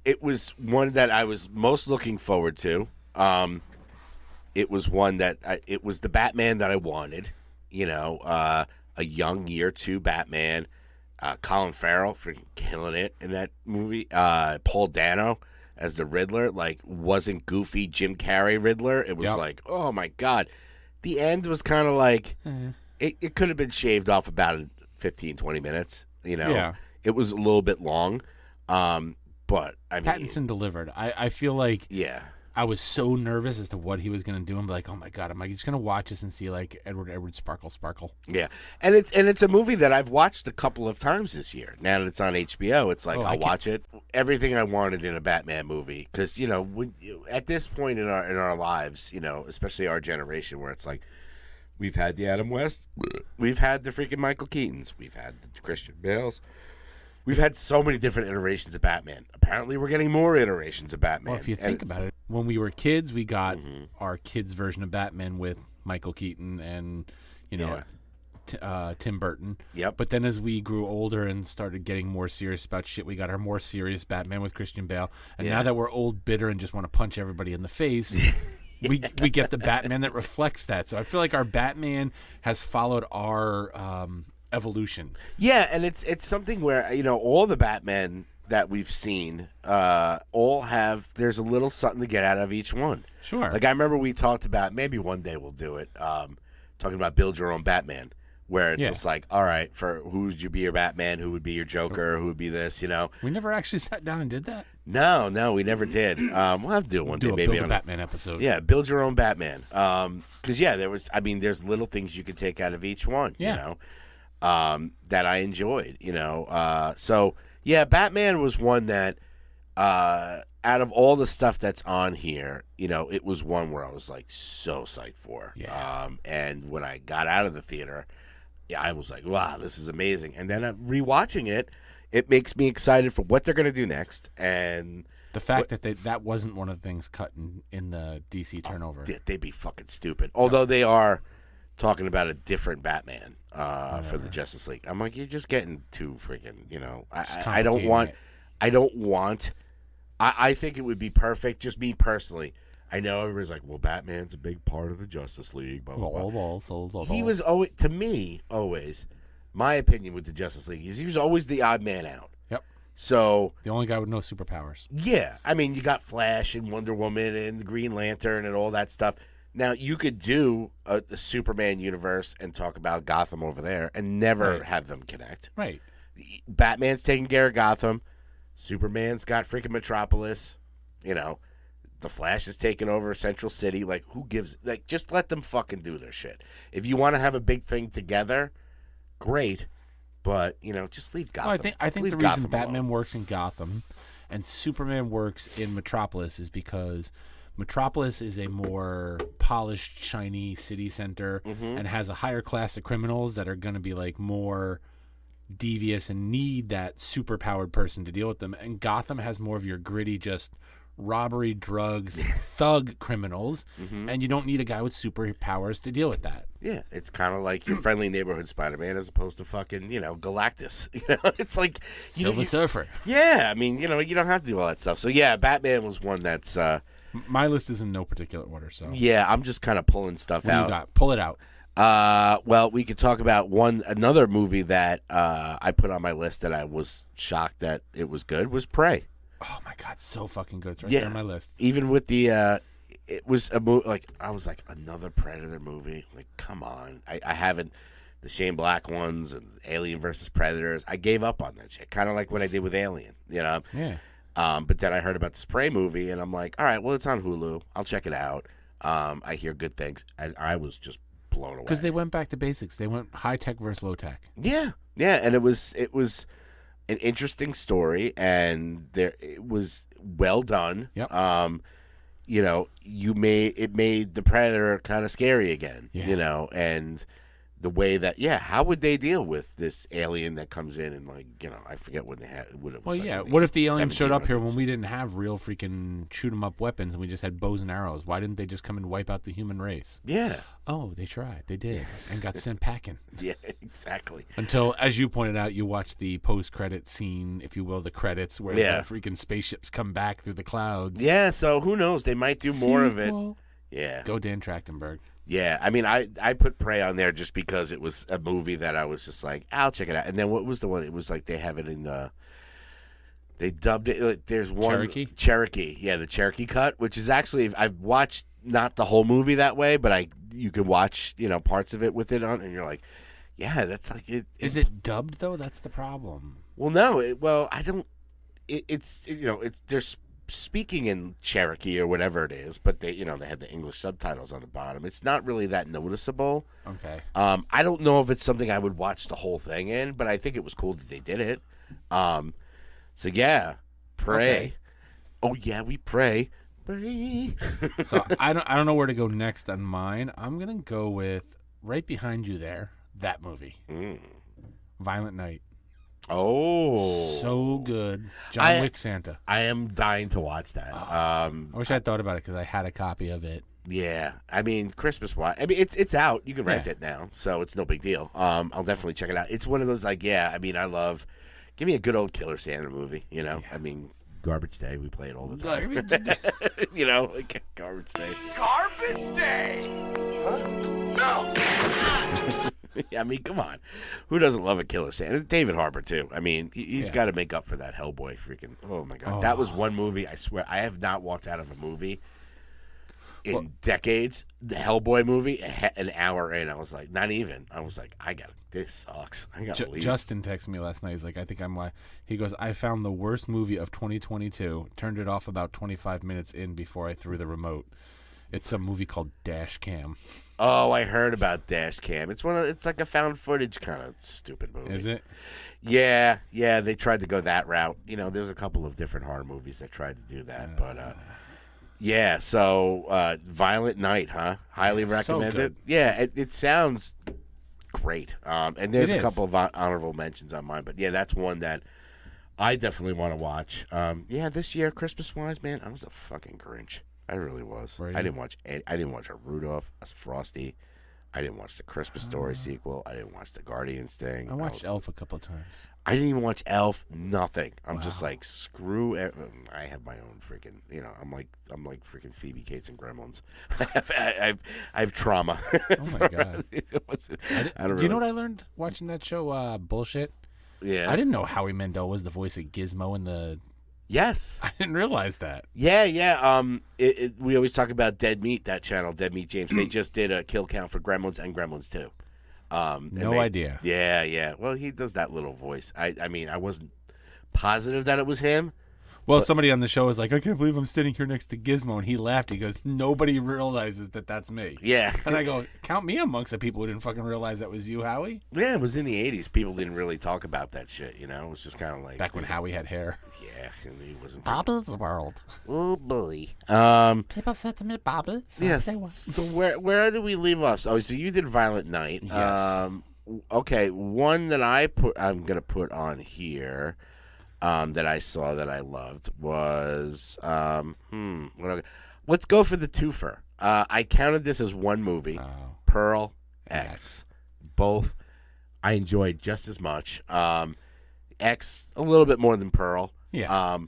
[SPEAKER 2] it was one that I was most looking forward to. It was one that it was the Batman that I wanted, a young year two Batman. Colin Farrell freaking killing it in that movie. Paul Dano as the Riddler, wasn't goofy Jim Carrey Riddler. It was oh my God. The end was kind of it could have been shaved off about 15, 20 minutes, Yeah. It was a little bit long. But I mean,
[SPEAKER 1] Pattinson delivered. I feel like
[SPEAKER 2] yeah.
[SPEAKER 1] I was so nervous as to what he was going to do. I'm like, oh my God, am I just going to watch this and see Edward sparkle?
[SPEAKER 2] Yeah, and it's a movie that I've watched a couple of times this year. Now that it's on HBO, it's I'll watch it. Everything I wanted in a Batman movie, because at this point in our lives, especially our generation, where it's we've had the Adam West, we've had the freaking Michael Keatons, we've had the Christian Bales. We've had so many different iterations of Batman. Apparently, we're getting more iterations of Batman.
[SPEAKER 1] Well, if you think about it, when we were kids, we got our kids' version of Batman with Michael Keaton and, Tim Burton.
[SPEAKER 2] Yep.
[SPEAKER 1] But then as we grew older and started getting more serious about shit, we got our more serious Batman with Christian Bale. And now that we're old, bitter, and just want to punch everybody in the face, we get the Batman that reflects that. So I feel like our Batman has followed our evolution.
[SPEAKER 2] Yeah, and it's something where all the Batman that we've seen all have, there's a little something to get out of each one.
[SPEAKER 1] Sure.
[SPEAKER 2] I remember we talked about, maybe one day we'll do it, talking about build your own Batman, where it's just all right, for who would you be your Batman, who would be your Joker, who would be this,
[SPEAKER 1] We never actually sat down and did that.
[SPEAKER 2] No, we never did. We'll have to do it one day, maybe
[SPEAKER 1] on a Batman episode.
[SPEAKER 2] Yeah, build your own Batman. Because there's little things you could take out of each one. That I enjoyed, So, yeah, Batman was one that, out of all the stuff that's on here, it was one where I was, so psyched for.
[SPEAKER 1] Yeah.
[SPEAKER 2] And when I got out of the theater, I was like, wow, this is amazing. And then rewatching it, it makes me excited for what they're going to do next. And
[SPEAKER 1] the fact that that wasn't one of the things cut in the DC turnover.
[SPEAKER 2] They'd be fucking stupid. Although they are talking about a different Batman for the Justice League. I'm like, you're just getting too freaking, I don't want, I think it would be perfect, just me personally. I know everybody's like, well, Batman's a big part of the Justice League, blah, blah, blah. He was always, to me, always my opinion with the Justice League is he was always the odd man out.
[SPEAKER 1] Yep.
[SPEAKER 2] So
[SPEAKER 1] The only guy with no superpowers.
[SPEAKER 2] yeah, I mean, you got Flash and Wonder Woman and the Green Lantern and all that stuff. Now, you could do a Superman universe and talk about Gotham over there and never have them connect.
[SPEAKER 1] Right.
[SPEAKER 2] Batman's taking care of Gotham. Superman's got freaking Metropolis. You know, the Flash is taking over Central City. Like, who gives... Like, just let them fucking do their shit. If you want to have a big thing together, great. But, you know, just leave Gotham.
[SPEAKER 1] Well, I think
[SPEAKER 2] Leave
[SPEAKER 1] the reason
[SPEAKER 2] Gotham
[SPEAKER 1] Batman
[SPEAKER 2] alone.
[SPEAKER 1] works in Gotham and Superman works in Metropolis is because Metropolis is a more polished, shiny city center and has a higher class of criminals that are going to be like more devious and need that superpowered person to deal with them. And Gotham has more of your gritty, just robbery, drugs, thug criminals, and you don't need a guy with superpowers to deal with that.
[SPEAKER 2] Yeah, it's kind of like your friendly neighborhood Spider-Man as opposed to fucking, you know, Galactus. You know, it's like...
[SPEAKER 1] Silver Surfer.
[SPEAKER 2] Yeah, I mean, you know, you don't have to do all that stuff. So, yeah, Batman was one that's...
[SPEAKER 1] My list is in no particular order, so...
[SPEAKER 2] Yeah, I'm just kind of pulling stuff
[SPEAKER 1] What do
[SPEAKER 2] out.
[SPEAKER 1] you got? Pull it out.
[SPEAKER 2] Well, we could talk about another movie that I put on my list that I was shocked that it was good was Prey.
[SPEAKER 1] Oh, my God, so fucking good. It's right there on my list.
[SPEAKER 2] Even with the... it was a movie... Like, I was like, another Predator movie? Like, come on. I haven't... The Shane Black ones and Alien versus Predators. I gave up on that shit. Kind of like what I did with Alien, you know?
[SPEAKER 1] Yeah.
[SPEAKER 2] But then I heard about the Prey movie, and I'm like, all right, well, it's on Hulu. I'll check it out. I hear good things. And I was just blown away.
[SPEAKER 1] Because they went back to basics. They went high-tech versus low-tech.
[SPEAKER 2] Yeah, and it was an interesting story, and it was well done.
[SPEAKER 1] Yep.
[SPEAKER 2] You know, it made the Predator kind of scary again.
[SPEAKER 1] Yeah.
[SPEAKER 2] You know, and the way that how would they deal with this alien that comes in and, like, you know, I forget when they had what it was.
[SPEAKER 1] Well,
[SPEAKER 2] like
[SPEAKER 1] yeah.
[SPEAKER 2] in the
[SPEAKER 1] What if the alien showed up here
[SPEAKER 2] 1700s?
[SPEAKER 1] when we didn't have real freaking shoot 'em up weapons and we just had bows and arrows? Why didn't they just come and wipe out the human race?
[SPEAKER 2] Yeah.
[SPEAKER 1] Oh, they tried. They did, and got sent packing.
[SPEAKER 2] Yeah, exactly.
[SPEAKER 1] Until, as you pointed out, you watch the post-credit scene, if you will, the credits, where the freaking spaceships come back through the clouds.
[SPEAKER 2] Yeah, so who knows? They might do more of it.
[SPEAKER 1] Sequel.
[SPEAKER 2] Yeah.
[SPEAKER 1] Go Dan Trachtenberg.
[SPEAKER 2] Yeah, I mean, I put Prey on there just because it was a movie that I was just like, I'll check it out. And then what was the one? It was like they have it in the... They dubbed it... Like, there's one...
[SPEAKER 1] Cherokee?
[SPEAKER 2] Yeah, the Cherokee cut, which is actually... I've watched not the whole movie that way, but you can watch, you know, parts of it with it on, and you're like, yeah, that's like...
[SPEAKER 1] Is it dubbed, though? That's the problem.
[SPEAKER 2] Well, no. I don't... It's, you know, they're speaking in Cherokee or whatever it is, but they had the English subtitles on the bottom. It's not really that noticeable.
[SPEAKER 1] Okay.
[SPEAKER 2] I don't know if it's something I would watch the whole thing in, but I think it was cool that they did it. So yeah, Pray.
[SPEAKER 1] Okay.
[SPEAKER 2] Oh yeah, we pray. Pray.
[SPEAKER 1] So I don't know where to go next on mine. I'm gonna go with right behind you there. That movie, Violent Night.
[SPEAKER 2] Oh,
[SPEAKER 1] So good. John Wick Santa.
[SPEAKER 2] I am dying to watch that.
[SPEAKER 1] I wish I had thought about it because I had a copy of it.
[SPEAKER 2] Yeah, I mean Christmas. I mean it's out. You can rent it now, so it's no big deal. I'll definitely check it out. It's one of those like I mean I love. Give me a good old Killer Santa movie. You know, I mean Garbage Day. We play it all the time. You know, like Garbage Day.
[SPEAKER 5] Garbage Day! Huh? No!
[SPEAKER 2] I mean, come on. Who doesn't love a Killer Santa? David Harbour, too. I mean, he's got to make up for that Hellboy freaking... Oh, my God. That was one movie, I swear. I have not walked out of a movie in decades. The Hellboy movie, an hour in, I was like, not even. I was like, this sucks. I got to leave.
[SPEAKER 1] Justin texted me last night. He's like, I think I'm why. He goes, I found the worst movie of 2022. Turned it off about 25 minutes in before I threw the remote. It's a movie called Dash Cam.
[SPEAKER 2] Oh, I heard about Dash Cam. It's like a found footage kind of stupid movie.
[SPEAKER 1] Is it?
[SPEAKER 2] Yeah, they tried to go that route. You know, there's a couple of different horror movies that tried to do that, but yeah. So, Violent Night, huh? Highly recommended.
[SPEAKER 1] good.
[SPEAKER 2] Yeah, it sounds great. And there's
[SPEAKER 1] It
[SPEAKER 2] a
[SPEAKER 1] is.
[SPEAKER 2] couple of honorable mentions on mine, but yeah, that's one that I definitely want to watch. Yeah, this year Christmas wise, man, I was a fucking Grinch. I really was.
[SPEAKER 1] Were
[SPEAKER 2] I
[SPEAKER 1] you?
[SPEAKER 2] didn't watch a Rudolph, a Frosty. I didn't watch the Christmas Story sequel. I didn't watch the Guardians thing.
[SPEAKER 1] I watched Elf a couple of times.
[SPEAKER 2] I didn't even watch Elf. Nothing. I'm just like, screw it. I have my own freaking. I'm like freaking Phoebe Cates and Gremlins. I have trauma.
[SPEAKER 1] Oh my god.
[SPEAKER 2] I don't
[SPEAKER 1] you know what I learned watching that show? Bullshit.
[SPEAKER 2] Yeah.
[SPEAKER 1] I didn't know Howie Mandel was the voice of Gizmo in the.
[SPEAKER 2] Yes.
[SPEAKER 1] I didn't realize that.
[SPEAKER 2] Yeah. We always talk about Dead Meat, that channel, Dead Meat James. They just did a kill count for Gremlins and Gremlins 2.
[SPEAKER 1] No idea.
[SPEAKER 2] Yeah. Well, he does that little voice. I mean, I wasn't positive that it was him.
[SPEAKER 1] Well, somebody on the show was like, I can't believe I'm sitting here next to Gizmo. And he laughed. He goes, nobody realizes that that's me.
[SPEAKER 2] Yeah.
[SPEAKER 1] And I go, count me amongst the people who didn't fucking realize that was you, Howie.
[SPEAKER 2] Yeah, it was in the 80s. People didn't really talk about that shit, It was just kind of like...
[SPEAKER 1] Back when Howie had hair.
[SPEAKER 2] Yeah, and he wasn't...
[SPEAKER 1] Bobby's World.
[SPEAKER 2] Oh, boy.
[SPEAKER 1] People said to me, Bobby. So
[SPEAKER 2] yes. So where did we leave off? Oh, so you did Violent Night.
[SPEAKER 1] Yes.
[SPEAKER 2] Okay, one that I'm going to put on here... that I saw that I loved was let's go for the twofer. I counted this as one movie. Pearl X. Both I enjoyed just as much. X a little bit more than Pearl.
[SPEAKER 1] Yeah.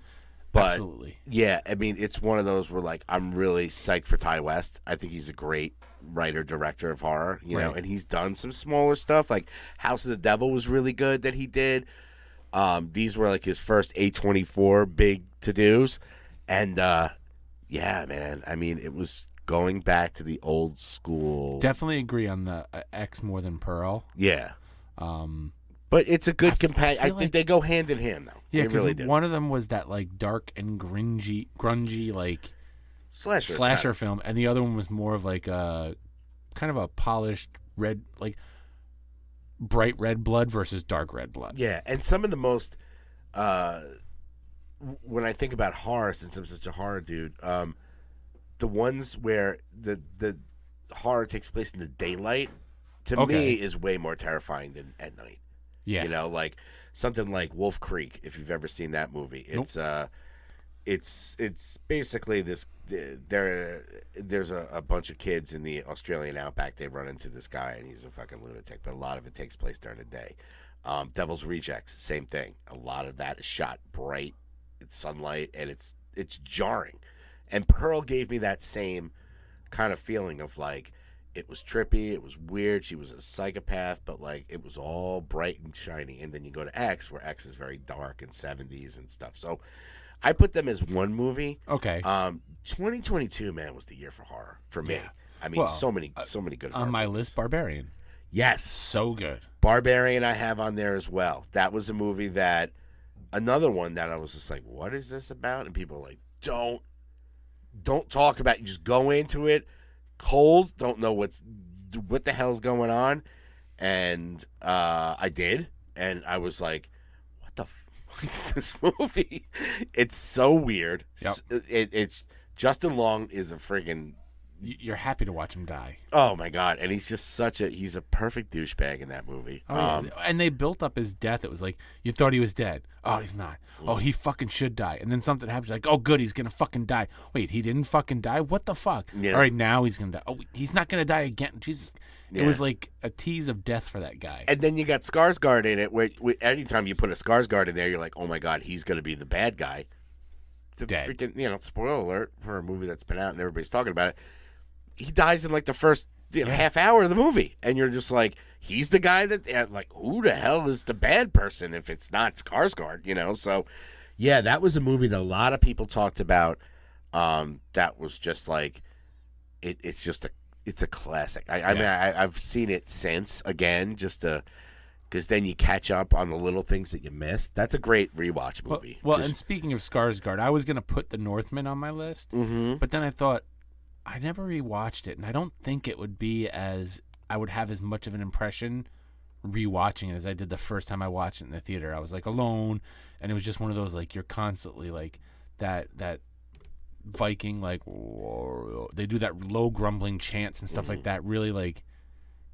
[SPEAKER 2] But
[SPEAKER 1] absolutely.
[SPEAKER 2] Yeah, I mean it's one of those where like I'm really psyched for Ty West. I think he's a great writer director of horror, know, and he's done some smaller stuff like House of the Devil was really good that he did. These were like his first A24 big to-dos. And, yeah, man, I mean, it was going back to the old school.
[SPEAKER 1] Definitely agree on the X more than Pearl.
[SPEAKER 2] Yeah. But it's a good companion. I think
[SPEAKER 1] like,
[SPEAKER 2] they go hand in hand, though.
[SPEAKER 1] Yeah,
[SPEAKER 2] because
[SPEAKER 1] really one of them was that, like, dark and grungy, like,
[SPEAKER 2] slasher
[SPEAKER 1] film. And the other one was more of, like, a kind of a polished red, like, bright red blood versus dark red blood.
[SPEAKER 2] Yeah, and some of the most when I think about horror, since I'm such a horror dude, the ones where the horror takes place in the daylight to me is way more terrifying than at night.
[SPEAKER 1] Yeah.
[SPEAKER 2] Like something like Wolf Creek, if you've ever seen that movie. It's basically this there's a bunch of kids in the Australian outback. They run into this guy and he's a fucking lunatic, but a lot of it takes place during the day. Devil's Rejects, same thing. A lot of that is shot bright, it's sunlight, and it's jarring. And Pearl gave me that same kind of feeling of like it was trippy, it was weird, she was a psychopath, but like it was all bright and shiny. And then you go to X, where X is very dark and 70s and stuff. So I put them as one movie.
[SPEAKER 1] Okay.
[SPEAKER 2] 2022, man, was the year for horror for me.
[SPEAKER 1] Yeah.
[SPEAKER 2] I mean, so many good horror
[SPEAKER 1] on my
[SPEAKER 2] movies.
[SPEAKER 1] list. Barbarian.
[SPEAKER 2] Yes,
[SPEAKER 1] so good.
[SPEAKER 2] Barbarian, I have on there as well. That was a movie that, another one that I was just like, what is this about? And people are like, don't talk about it. You just go into it cold, don't know what the hell's going on, and I did, and I was like, what the is this movie? It's so weird.
[SPEAKER 1] Yep.
[SPEAKER 2] It's Justin Long is a friggin'.
[SPEAKER 1] You're happy to watch him die.
[SPEAKER 2] Oh my god! And he's just he's a perfect douchebag in that movie.
[SPEAKER 1] Oh, yeah. And they built up his death. It was like you thought he was dead. Oh, he's not. Oh, he fucking should die. And then something happens. Like, oh, good, he's gonna fucking die. Wait, he didn't fucking die. What the fuck?
[SPEAKER 2] Yeah.
[SPEAKER 1] All right, now he's gonna die. Oh, he's not gonna die again. Jesus. It was like a tease of death for that guy.
[SPEAKER 2] And then you got Skarsgård in it. Where anytime you put a Skarsgård in there, you're like, oh my god, he's going to be the bad guy. It's a
[SPEAKER 1] Dead.
[SPEAKER 2] freaking, spoiler alert for a movie that's been out and everybody's talking about it. He dies in like the first half hour of the movie, and you're just like, he's the guy that like, who the hell is the bad person if it's not Skarsgård? So, yeah, that was a movie that a lot of people talked about. That was just like, it's a classic. I mean, I've seen it since again, just because then you catch up on the little things that you missed. That's a great rewatch movie.
[SPEAKER 1] Well, and speaking of Skarsgård, I was gonna put The Northman on my list, but then I thought I never rewatched it, and I don't think it would be I would have as much of an impression rewatching it as I did the first time I watched it in the theater. I was like alone, and it was just one of those like you're constantly like that Viking, like they do that low grumbling chants and stuff like that, really like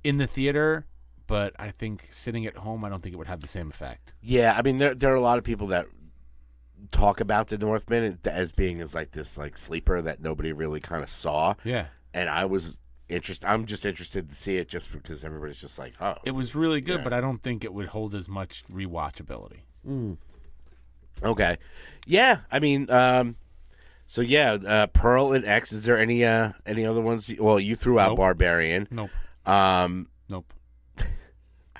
[SPEAKER 1] in the theater, but I think sitting at home I don't think it would have the same effect.
[SPEAKER 2] Yeah, I mean there are a lot of people that talk about The Northman as being like this like sleeper that nobody really kind of saw.
[SPEAKER 1] Yeah.
[SPEAKER 2] And I was I'm just interested to see it just because everybody's just like, oh.
[SPEAKER 1] It was really good,
[SPEAKER 2] Yeah.
[SPEAKER 1] but I don't think it would hold as much rewatchability.
[SPEAKER 2] Okay. Yeah, I mean, so yeah, Pearl and X. Is there any other ones? Well, you threw out
[SPEAKER 1] Nope.
[SPEAKER 2] Barbarian.
[SPEAKER 1] Nope. Nope.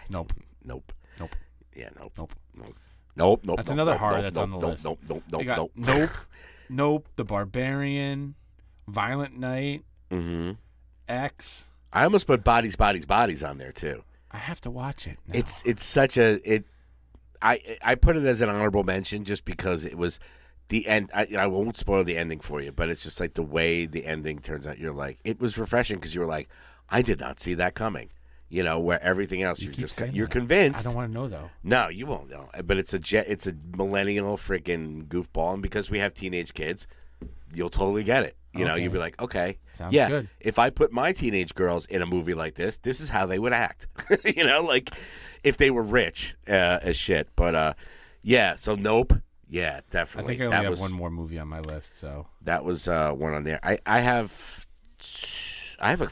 [SPEAKER 1] Nope.
[SPEAKER 2] Nope.
[SPEAKER 1] Nope.
[SPEAKER 2] Yeah, nope.
[SPEAKER 1] Nope.
[SPEAKER 2] Nope. Nope.
[SPEAKER 1] That's
[SPEAKER 2] nope,
[SPEAKER 1] another
[SPEAKER 2] nope,
[SPEAKER 1] horror
[SPEAKER 2] nope,
[SPEAKER 1] that's
[SPEAKER 2] nope,
[SPEAKER 1] on the
[SPEAKER 2] nope,
[SPEAKER 1] list.
[SPEAKER 2] Nope. Nope.
[SPEAKER 1] I
[SPEAKER 2] Nope.
[SPEAKER 1] got
[SPEAKER 2] Nope.
[SPEAKER 1] Nope. Nope. The Barbarian, Violent Night,
[SPEAKER 2] Mm-hmm.
[SPEAKER 1] X.
[SPEAKER 2] I almost put Bodies on there too.
[SPEAKER 1] I have to watch it now.
[SPEAKER 2] It's such a it. I put it as an honorable mention just because it was the end. I won't spoil the ending for you, but it's just like the way the ending turns out. You're like, it was refreshing because you were like, I did not see that coming. You know, where everything else
[SPEAKER 1] You keep
[SPEAKER 2] just
[SPEAKER 1] saying
[SPEAKER 2] you're
[SPEAKER 1] that.
[SPEAKER 2] convinced.
[SPEAKER 1] I don't want to know though.
[SPEAKER 2] No, you won't know. But it's a millennial freaking goofball, and because we have teenage kids, you'll totally get it. You know,
[SPEAKER 1] Okay.
[SPEAKER 2] you'll be like, okay,
[SPEAKER 1] Sounds
[SPEAKER 2] yeah.
[SPEAKER 1] good.
[SPEAKER 2] If I put my teenage girls in a movie like this is how they would act. You know, like if they were rich as shit. But yeah. So Nope. Yeah,
[SPEAKER 1] I
[SPEAKER 2] definitely.
[SPEAKER 1] think I only
[SPEAKER 2] that
[SPEAKER 1] have
[SPEAKER 2] was
[SPEAKER 1] one more movie on my list. So
[SPEAKER 2] that was one on there. I have a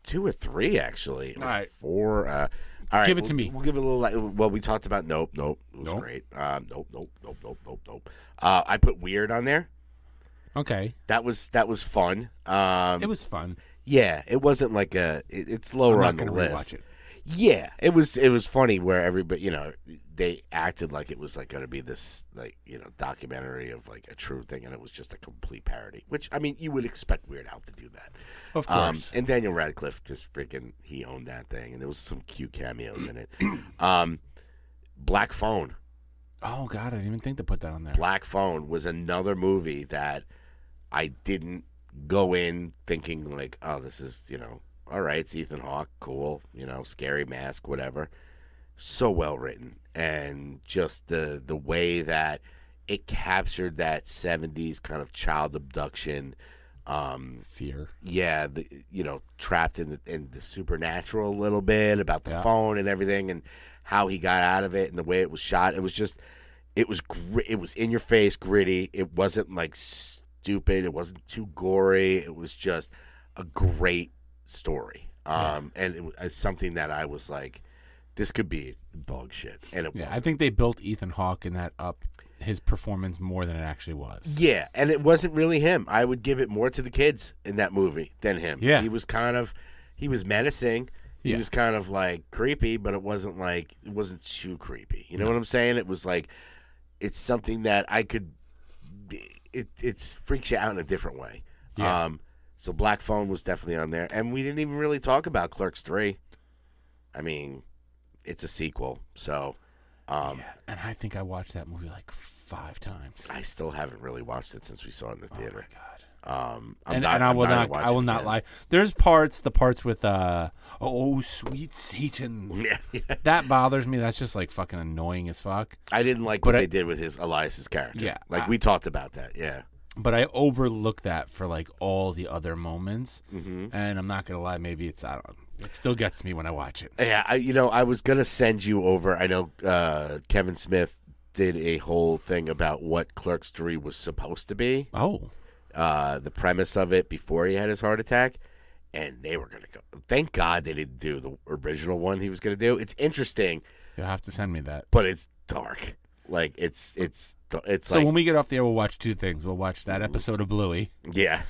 [SPEAKER 2] 2 or 3 actually.
[SPEAKER 1] All right.
[SPEAKER 2] 4. All right,
[SPEAKER 1] Give it to me.
[SPEAKER 2] We'll give it a little. Well, we talked about Nope. It was
[SPEAKER 1] Nope.
[SPEAKER 2] great. Nope. I put Weird on there.
[SPEAKER 1] okay,
[SPEAKER 2] That was fun.
[SPEAKER 1] it was fun.
[SPEAKER 2] Yeah, it wasn't like it's lower
[SPEAKER 1] I'm
[SPEAKER 2] on
[SPEAKER 1] not
[SPEAKER 2] the
[SPEAKER 1] going to
[SPEAKER 2] list.
[SPEAKER 1] rewatch it.
[SPEAKER 2] Yeah, it was funny where everybody, you know, they acted like it was like going to be this like, you know, documentary of like a true thing, and it was just a complete parody. Which I mean, you would expect Weird Al to do that.
[SPEAKER 1] Of course.
[SPEAKER 2] And Daniel Radcliffe just freaking he owned that thing, and there was some cute cameos in it. Black Phone.
[SPEAKER 1] Oh God, I didn't even think to put that on there.
[SPEAKER 2] Black Phone was another movie that I didn't go in thinking like, oh, this is, you know, all right, it's Ethan Hawke, cool, you know, scary mask, whatever. So well written, and just the way that it captured that 70s kind of child abduction,
[SPEAKER 1] Fear.
[SPEAKER 2] yeah, you know, trapped in the supernatural a little bit about the phone and everything, and how he got out of it and the way it was shot. It was just, it was in your face, gritty. It wasn't like stupid. It wasn't too gory. It was just a great story. And it was something that I was like, this could be dog shit, and it
[SPEAKER 1] Yeah,
[SPEAKER 2] wasn't.
[SPEAKER 1] I think they built Ethan Hawke in that up his performance more than it actually was.
[SPEAKER 2] Yeah, and it wasn't really him. I would give it more to the kids in that movie than him.
[SPEAKER 1] Yeah.
[SPEAKER 2] He was menacing. He
[SPEAKER 1] Yeah.
[SPEAKER 2] was kind of like creepy, but it wasn't too creepy. You know what I'm saying? It was like, it's something that I could, it freaks you out in a different way.
[SPEAKER 1] Yeah.
[SPEAKER 2] So Black Phone was definitely on there. And we didn't even really talk about Clerks 3. I mean, it's a sequel, so.
[SPEAKER 1] Yeah, and I think I watched that movie like 5 times.
[SPEAKER 2] I still haven't really watched it since we saw it in the theater.
[SPEAKER 1] Oh my God.
[SPEAKER 2] I
[SPEAKER 1] I will not lie. There's the parts with oh sweet Satan.
[SPEAKER 2] Yeah.
[SPEAKER 1] That bothers me. That's just like fucking annoying as fuck.
[SPEAKER 2] I didn't like
[SPEAKER 1] But
[SPEAKER 2] what
[SPEAKER 1] I-
[SPEAKER 2] they did with his Elias's character.
[SPEAKER 1] Yeah,
[SPEAKER 2] we talked about that. Yeah,
[SPEAKER 1] But I overlook that for like all the other moments.
[SPEAKER 2] Mm-hmm.
[SPEAKER 1] And I'm not gonna lie, maybe it's, I don't know. It still gets me when I watch it.
[SPEAKER 2] yeah. I was gonna send you over. I know Kevin Smith did a whole thing about what Clerks 3 was supposed to be.
[SPEAKER 1] Oh.
[SPEAKER 2] The premise of it before he had his heart attack, and they were gonna go. Thank God they didn't do the original one he was gonna do. It's interesting,
[SPEAKER 1] You'll have to send me that.
[SPEAKER 2] but it's dark. Like it's
[SPEAKER 1] So
[SPEAKER 2] like
[SPEAKER 1] when we get off the air, we'll watch 2 things. We'll watch that episode of Bluey,
[SPEAKER 2] yeah.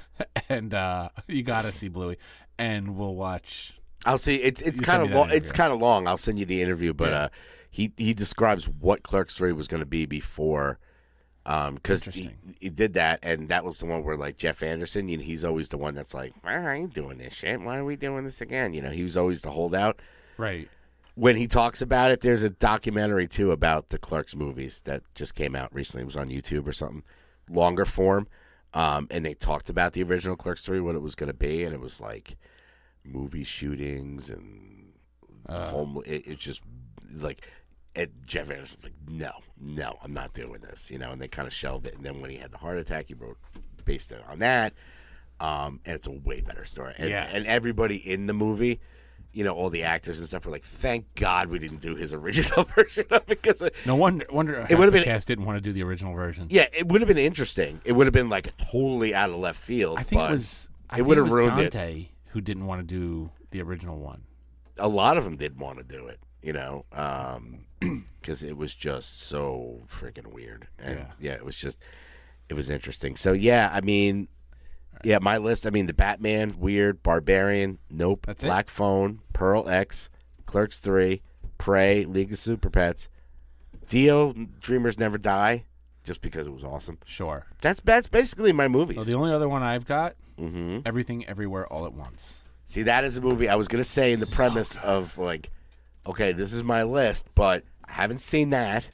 [SPEAKER 1] and you gotta see Bluey, and we'll watch.
[SPEAKER 2] I'll see. It's
[SPEAKER 1] You
[SPEAKER 2] kind
[SPEAKER 1] send
[SPEAKER 2] of
[SPEAKER 1] me that
[SPEAKER 2] long. It's
[SPEAKER 1] interview.
[SPEAKER 2] kind of long. I'll send you the interview, but
[SPEAKER 1] Yeah.
[SPEAKER 2] he describes what Clerks 3 was going to be before, because
[SPEAKER 1] Interesting.
[SPEAKER 2] he did that, and that was the one where like Jeff Anderson, you know, he's always the one that's like, I ain't doing this shit. Why are we doing this again? You know, he was always the holdout.
[SPEAKER 1] Right.
[SPEAKER 2] When he talks about it, there's a documentary too about the Clerks movies that just came out recently. It was on YouTube or something, longer form, and they talked about the original Clerks 3, what it was going to be, and it was like movie shootings and home. It's just like Jeff Anderson was like, no, I'm not doing this, you know. And they kind of shelved it. And then when he had the heart attack, he wrote based it on that, and it's a way better story. And,
[SPEAKER 1] Yeah.
[SPEAKER 2] and everybody in the movie, you know, all the actors and stuff were like, thank God we didn't do his original version of it, because
[SPEAKER 1] No wonder half
[SPEAKER 2] would've
[SPEAKER 1] the
[SPEAKER 2] been-
[SPEAKER 1] cast didn't want to do the original version.
[SPEAKER 2] yeah, it would have been interesting. It would have been like totally out of left field.
[SPEAKER 1] I think
[SPEAKER 2] but
[SPEAKER 1] it was.
[SPEAKER 2] it would have ruined
[SPEAKER 1] Dante.
[SPEAKER 2] it.
[SPEAKER 1] who didn't want to do the original one.
[SPEAKER 2] A lot of them didn't want to do it, because it was just so freaking weird. And it was interesting. So yeah, I mean, yeah, my list. I mean, the Batman, weird. Barbarian, nope.
[SPEAKER 1] That's
[SPEAKER 2] Black Phone, Pearl X, Clerks 3, Prey, League of Super Pets, Dio, Dreamers Never Die, just because it was awesome.
[SPEAKER 1] Sure.
[SPEAKER 2] That's basically my movies.
[SPEAKER 1] Well, the only other one I've got, Everything Everywhere All at Once.
[SPEAKER 2] See, that is a movie I was going to say in the premise of, like, okay, this is my list, but I haven't seen that,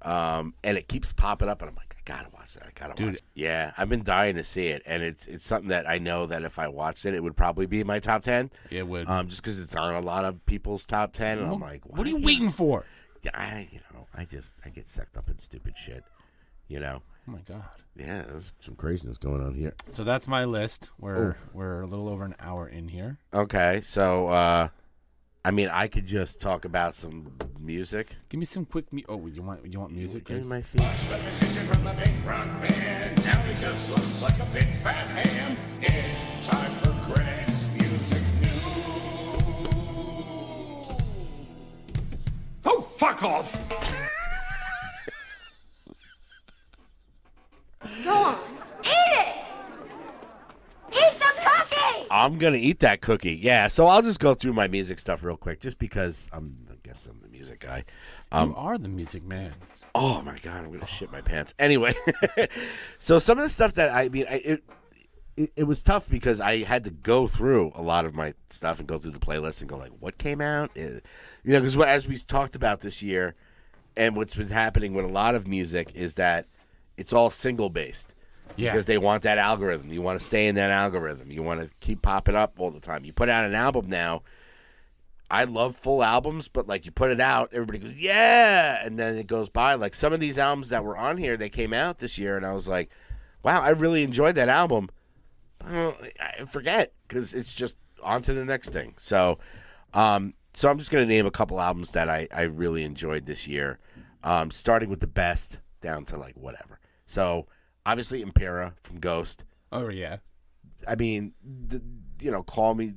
[SPEAKER 2] and it keeps popping up, and I'm like, I got to watch that. I got to watch it. Yeah, I've been dying to see it, and it's something that I know that if I watched it, it would probably be in my top 10.
[SPEAKER 1] It would.
[SPEAKER 2] Just because it's on a lot of people's top 10, and I'm like,
[SPEAKER 1] what are you waiting for?
[SPEAKER 2] Yeah, I get sucked up in stupid shit,
[SPEAKER 1] Oh, my God.
[SPEAKER 2] Yeah, there's some craziness going on here.
[SPEAKER 1] So that's my list. We're a little over an hour in here.
[SPEAKER 2] Okay, so I mean, I could just talk about some music.
[SPEAKER 1] Give me some quick. You want music?
[SPEAKER 2] Give me my theme.
[SPEAKER 5] The musician from the big rock band. Now he just looks like a big fat ham. It's time for Greg's Music News. Oh, fuck off!
[SPEAKER 8] Go on, eat it! Eat the cookie!
[SPEAKER 2] I'm going to eat that cookie. Yeah, so I'll just go through my music stuff real quick just because I guess I'm the music guy.
[SPEAKER 1] You are the music man.
[SPEAKER 2] Oh, my God, I'm going to shit my pants. Anyway, so some of the stuff that it was tough because I had to go through a lot of my stuff and go through the playlist and go like, what came out? Because as we talked about this year and what's been happening with a lot of music is that it's all single-based.
[SPEAKER 1] Yeah.
[SPEAKER 2] Because they want that algorithm. You want to stay in that algorithm. You want to keep popping up all the time. You put out an album now. I love full albums, but like you put it out, everybody goes, yeah, and then it goes by. Like some of these albums that were on here, they came out this year, and I was like, wow, I really enjoyed that album. I forget because it's just on to the next thing. So I'm just going to name a couple albums that I really enjoyed this year, starting with the best down to like whatever. So obviously Impera from Ghost.
[SPEAKER 1] Oh, yeah.
[SPEAKER 2] I mean, Call Me,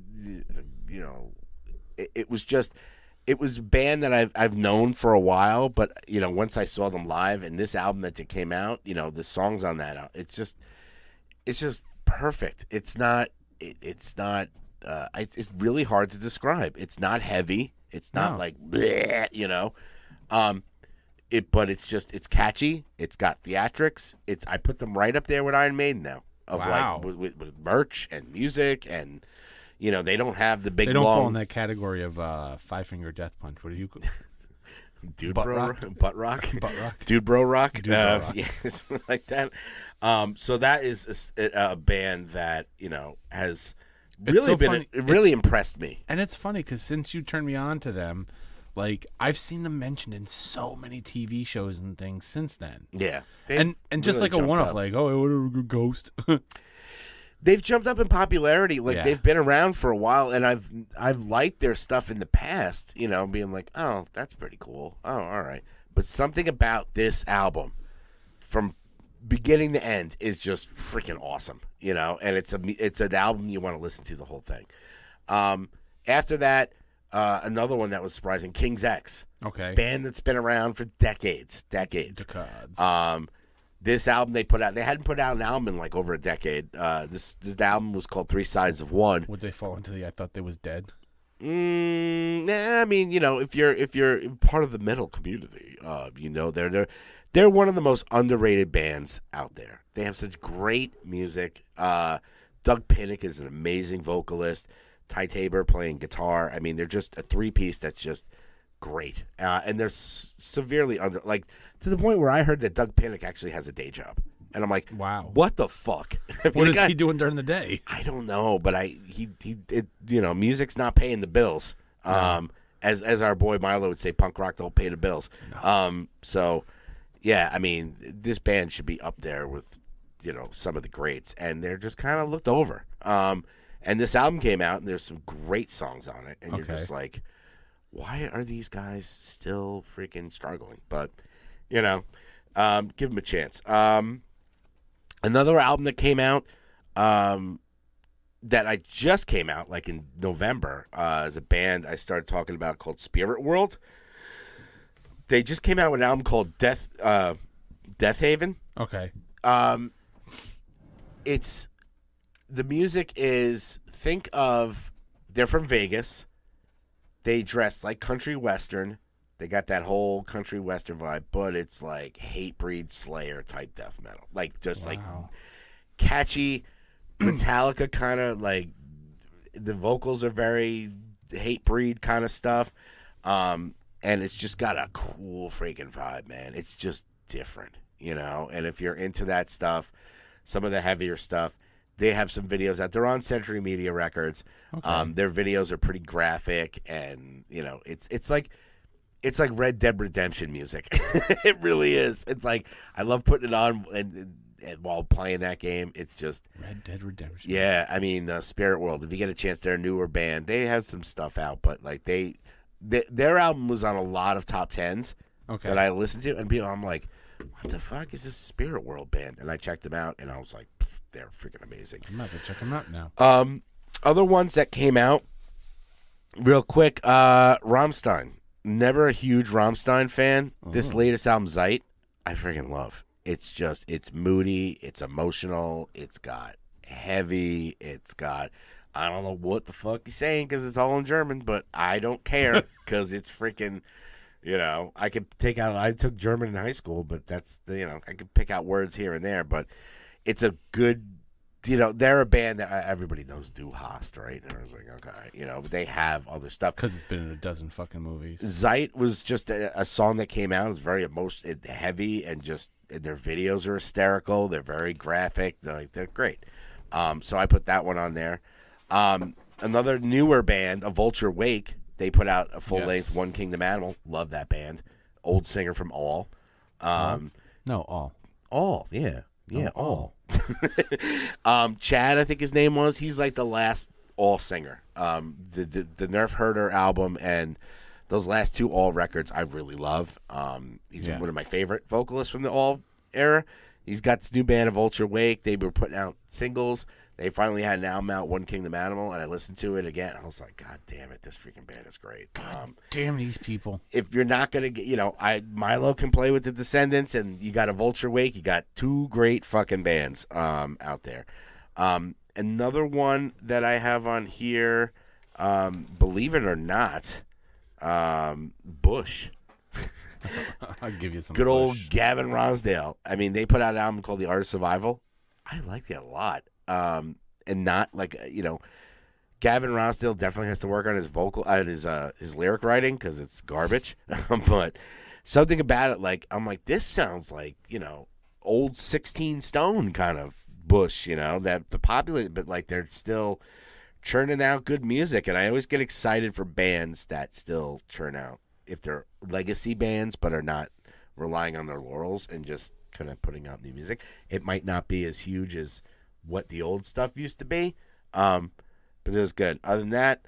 [SPEAKER 2] it was a band that I've known for a while, but, once I saw them live and this album that they came out, the songs on that, it's just perfect. It's really hard to describe. It's not heavy. It's not like, bleh, but it's catchy. It's got theatrics. I put them right up there with Iron Maiden now.
[SPEAKER 1] Wow.
[SPEAKER 2] Like with merch and music and they don't have the big.
[SPEAKER 1] They don't
[SPEAKER 2] long...
[SPEAKER 1] fall in that category of Five Finger Death Punch. What do you?
[SPEAKER 2] Dude,
[SPEAKER 1] butt
[SPEAKER 2] bro,
[SPEAKER 1] rock?
[SPEAKER 2] Butt rock,
[SPEAKER 1] Butt rock,
[SPEAKER 2] dude, bro, rock,
[SPEAKER 1] dude, bro rock.
[SPEAKER 2] Yeah, something like that. So that is a band that has really impressed me.
[SPEAKER 1] And it's funny because since you turned me on to them, like I've seen them mentioned in so many TV shows and things since then.
[SPEAKER 2] Yeah,
[SPEAKER 1] and just
[SPEAKER 2] really
[SPEAKER 1] like a one-off,
[SPEAKER 2] up.
[SPEAKER 1] like whatever, Ghost.
[SPEAKER 2] They've jumped up in popularity. Like
[SPEAKER 1] Yeah.
[SPEAKER 2] they've been around for a while, and I've liked their stuff in the past. Being like, oh, that's pretty cool. Oh, all right. But something about this album, from beginning to end, is just freaking awesome. And it's an album you want to listen to the whole thing. After that, another one that was surprising, King's X.
[SPEAKER 1] Okay.
[SPEAKER 2] Band that's been around for decades. This album they put out, they hadn't put out an album in like over a decade. This album was called Three Sides of One.
[SPEAKER 1] Would they fall into the I Thought They Was Dead?
[SPEAKER 2] Nah, I mean, if you're part of the metal community, they're one of the most underrated bands out there. They have such great music. Doug Pinnick is an amazing vocalist. Ty Tabor playing guitar. I mean, they're just a three-piece that's just great. And they're severely to the point where I heard that Doug Pinnick actually has a day job. And I'm like,
[SPEAKER 1] wow,
[SPEAKER 2] what the fuck?
[SPEAKER 1] What is he doing during the day?
[SPEAKER 2] I don't know, but music's not paying the bills.
[SPEAKER 1] No.
[SPEAKER 2] As our boy Milo would say, punk rock don't pay the bills.
[SPEAKER 1] No.
[SPEAKER 2] So yeah, I mean, this band should be up there with, some of the greats, and they're just kind of looked over. And this album came out, and there's some great songs on it, and you're just like, why are these guys still freaking struggling? But, give them a chance. Another album that came out that I just came out like in November is a band I started talking about called Spirit World. They just came out with an album called Death Haven.
[SPEAKER 1] Okay.
[SPEAKER 2] It's the music is, think of, they're from Vegas. They dress like country western. They got that whole country western vibe, but it's like Hatebreed, Slayer type death metal. Like just like catchy Metallica kind of, like the vocals are very Hatebreed kind of stuff. And it's just got a cool freaking vibe, man. It's just different, you know? And if you're into that stuff, some of the heavier stuff, they have some videos out. They're on Century Media Records. Okay. Their videos are pretty graphic, and you know, it's like Red Dead Redemption music. It really is. It's like I love putting it on and while playing that game. It's just
[SPEAKER 1] Red Dead Redemption.
[SPEAKER 2] Yeah, I mean, Spirit World. If you get a chance, they're a newer band. They have some stuff out, but like their album was on a lot of top 10s that I listened to, and I'm like, what the fuck is this Spirit World band? And I checked them out, and I was like, they're freaking amazing.
[SPEAKER 1] I'm about to check them out now.
[SPEAKER 2] Other ones that came out real quick, Rammstein. Never a huge Rammstein fan. This latest album, Zeit, I freaking love. It's moody, it's emotional, it's got heavy, it's got, I don't know what the fuck he's saying because it's all in German, but I don't care because it's freaking, you know, I took German in high school, but that's, you know, I could pick out words here and there, but it's a good, you know, they're a band that everybody knows Du Hast, right? And I was like, okay, you know, but they have other stuff.
[SPEAKER 1] Because it's been in a dozen fucking movies.
[SPEAKER 2] Zeit was just a song that came out. It's very heavy, and just their videos are hysterical. They're very graphic. They're great. So I put that one on there. Another newer band, A Vulture Wake, they put out a full-length One Kingdom Animal. Love that band. Old singer from All.
[SPEAKER 1] All.
[SPEAKER 2] All, yeah. Yeah, All. Chad, I think his name was. He's like the last All singer. The Nerf Herder album and those last two All records I really love. He's one of my favorite vocalists from the All era. He's got this new band, A Vulture Wake. They were putting out singles. They finally had an album out, One Kingdom Animal, and I listened to it again. I was like, God damn it, this freaking band is great.
[SPEAKER 1] Damn these people.
[SPEAKER 2] If you're not going to get, you know, Milo can play with the Descendants, and you got A Vulture Wake. You got two great fucking bands out there. Another one that I have on here, believe it or not, Bush.
[SPEAKER 1] I'll give you some
[SPEAKER 2] good
[SPEAKER 1] Bush.
[SPEAKER 2] Old Gavin Ronsdale. I mean, they put out an album called The Art of Survival. I like that a lot. And not like, you know, Gavin Ronsdale definitely has to work on his his lyric writing because it's garbage. But something about it, like, I'm like, this sounds like, you know, old 16 Stone kind of Bush, you know, that the popular, but like they're still churning out good music. And I always get excited for bands that still churn out, if they're legacy bands but are not relying on their laurels and just kind of putting out new music. It might not be as huge as what the old stuff used to be, but it was good. Other than that,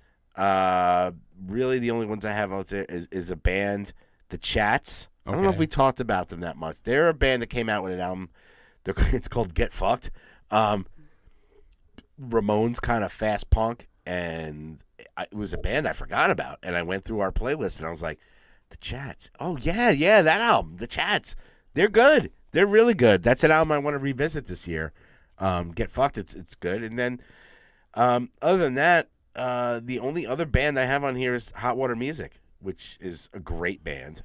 [SPEAKER 2] really the only ones I have out there is a band, The Chats. I don't know if we talked about them that much. They're a band that came out with an album. It's called Get Fucked. Ramones kind of fast punk, and it was a band I forgot about, and I went through our playlist, and I was like, The Chats. Oh, yeah, that album, The Chats. They're good. They're really good. That's an album I want to revisit this year. Get Fucked, it's good. And then other than that, the only other band I have on here is Hot Water Music, which is a great band.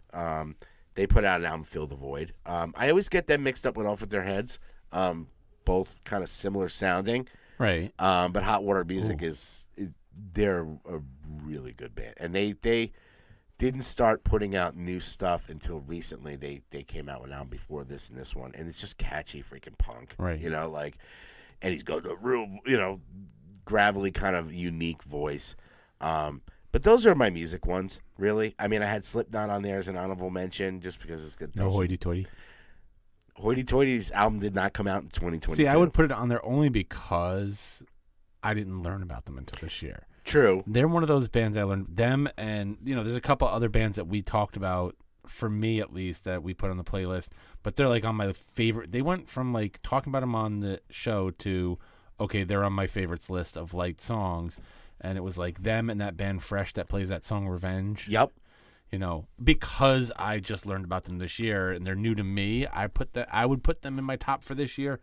[SPEAKER 2] They put out an album, Fill the Void. I always get them mixed up with Off With Their Heads, both kind of similar sounding.
[SPEAKER 1] Right.
[SPEAKER 2] But Hot Water Music they're a really good band. And they didn't start putting out new stuff until recently. They came out with an album before this and this one, and it's just catchy freaking punk.
[SPEAKER 1] Right.
[SPEAKER 2] You know, like, and he's got a real, you know, gravelly kind of unique voice. But those are my music ones, really. I mean, I had Slipknot on there as an honorable mention just because it's good.
[SPEAKER 1] No hoity-toity.
[SPEAKER 2] Hoity-toity's album did not come out in 2022.
[SPEAKER 1] See, I would put it on there only because I didn't learn about them until this year.
[SPEAKER 2] True.
[SPEAKER 1] They're one of those bands I learned them, and you know, there's a couple other bands that we talked about, for me at least, that we put on the playlist, but they're like on my favorite. They went from like talking about them on the show to, okay, they're on my favorites list of liked songs, and it was like them and that band Fresh that plays that song Revenge.
[SPEAKER 2] Yep.
[SPEAKER 1] You know, because I just learned about them this year and they're new to me, I would put them in my top for this year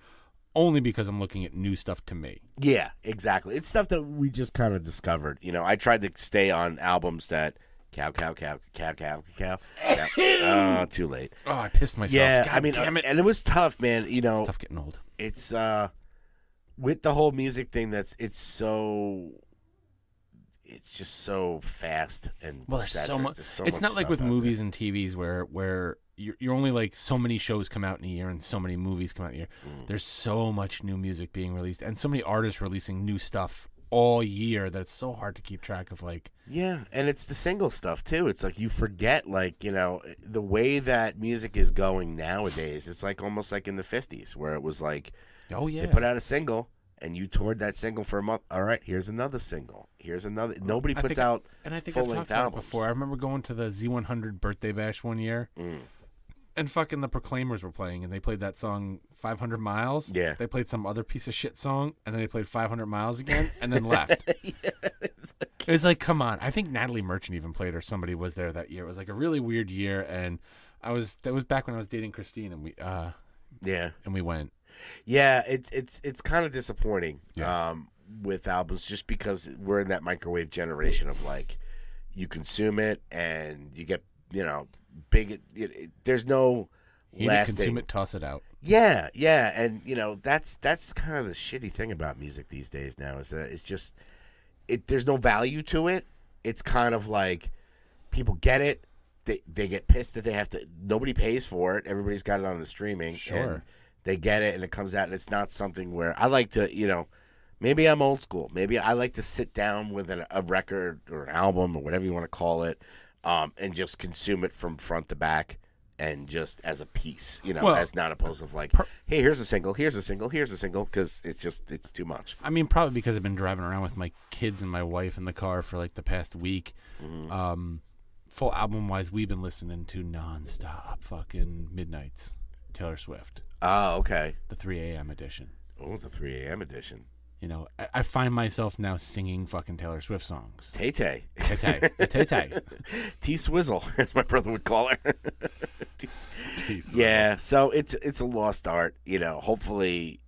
[SPEAKER 1] only because I'm looking at new stuff to me.
[SPEAKER 2] Yeah, exactly. It's stuff that we just kind of discovered. You know, I tried to stay on albums that cow. Oh, too late.
[SPEAKER 1] Oh, I pissed myself.
[SPEAKER 2] Yeah,
[SPEAKER 1] God
[SPEAKER 2] I mean,
[SPEAKER 1] damn it.
[SPEAKER 2] and it was tough, man. You know,
[SPEAKER 1] It's tough getting old.
[SPEAKER 2] it's with the whole music thing. It's just so fast and
[SPEAKER 1] Well, there's so
[SPEAKER 2] saturated.
[SPEAKER 1] much.
[SPEAKER 2] There's so
[SPEAKER 1] It's
[SPEAKER 2] much
[SPEAKER 1] not like
[SPEAKER 2] stuff
[SPEAKER 1] with
[SPEAKER 2] out
[SPEAKER 1] movies and TVs where you're only like so many shows come out in a year and so many movies come out in a year. There's so much new music being released and so many artists releasing new stuff all year that it's so hard to keep track of. Like,
[SPEAKER 2] Yeah, and it's the single stuff too. It's like you forget, like, you know, the way that music is going nowadays. It's like almost like in the 50s where it was like,
[SPEAKER 1] oh yeah,
[SPEAKER 2] they put out a single and you toured that single for a month. All right, here's another single. Here's another. Nobody puts out
[SPEAKER 1] and I think
[SPEAKER 2] full
[SPEAKER 1] I've
[SPEAKER 2] length
[SPEAKER 1] talked about it
[SPEAKER 2] albums
[SPEAKER 1] before. I remember going to the Z100 birthday bash one year. And fucking the Proclaimers were playing, and they played that song 500 Miles.
[SPEAKER 2] Yeah.
[SPEAKER 1] They played some other piece of shit song, and then they played 500 Miles again, and then left. It's like, come on. I think Natalie Merchant even played, or somebody was there that year. It was like a really weird year, and that was back when I was dating Christine, and we went.
[SPEAKER 2] Yeah, it's kind of disappointing
[SPEAKER 1] Yeah.
[SPEAKER 2] with albums just because we're in that microwave generation of like you consume it and you get, you know, big. There's no
[SPEAKER 1] You
[SPEAKER 2] lasting.
[SPEAKER 1] consume it, toss it out.
[SPEAKER 2] Yeah, and you know that's kind of the shitty thing about music these days now is that it's just there's no value to it. It's kind of like people get it, they get pissed that they have to. Nobody pays for it. Everybody's got it on the streaming.
[SPEAKER 1] Sure.
[SPEAKER 2] And they get it and it comes out and it's not something where I like to, you know, maybe I'm old school. Maybe I like to sit down with a record or an album or whatever you want to call it, and just consume it from front to back and just as a piece, you know,
[SPEAKER 1] Well,
[SPEAKER 2] as not opposed of like, hey, here's a single, because it's too much.
[SPEAKER 1] I mean, probably because I've been driving around with my kids and my wife in the car for like the past week. Full album wise, we've been listening to nonstop fucking Midnights, Taylor Swift.
[SPEAKER 2] Oh, okay.
[SPEAKER 1] The 3 a.m. edition.
[SPEAKER 2] Oh, the 3 a.m. edition.
[SPEAKER 1] You know, I find myself now singing fucking Taylor Swift songs.
[SPEAKER 2] Tay-Tay.
[SPEAKER 1] Tay-Tay. The Tay-Tay.
[SPEAKER 2] T-Swizzle, as my brother would call her. Yeah, so it's a lost art, you know. Hopefully,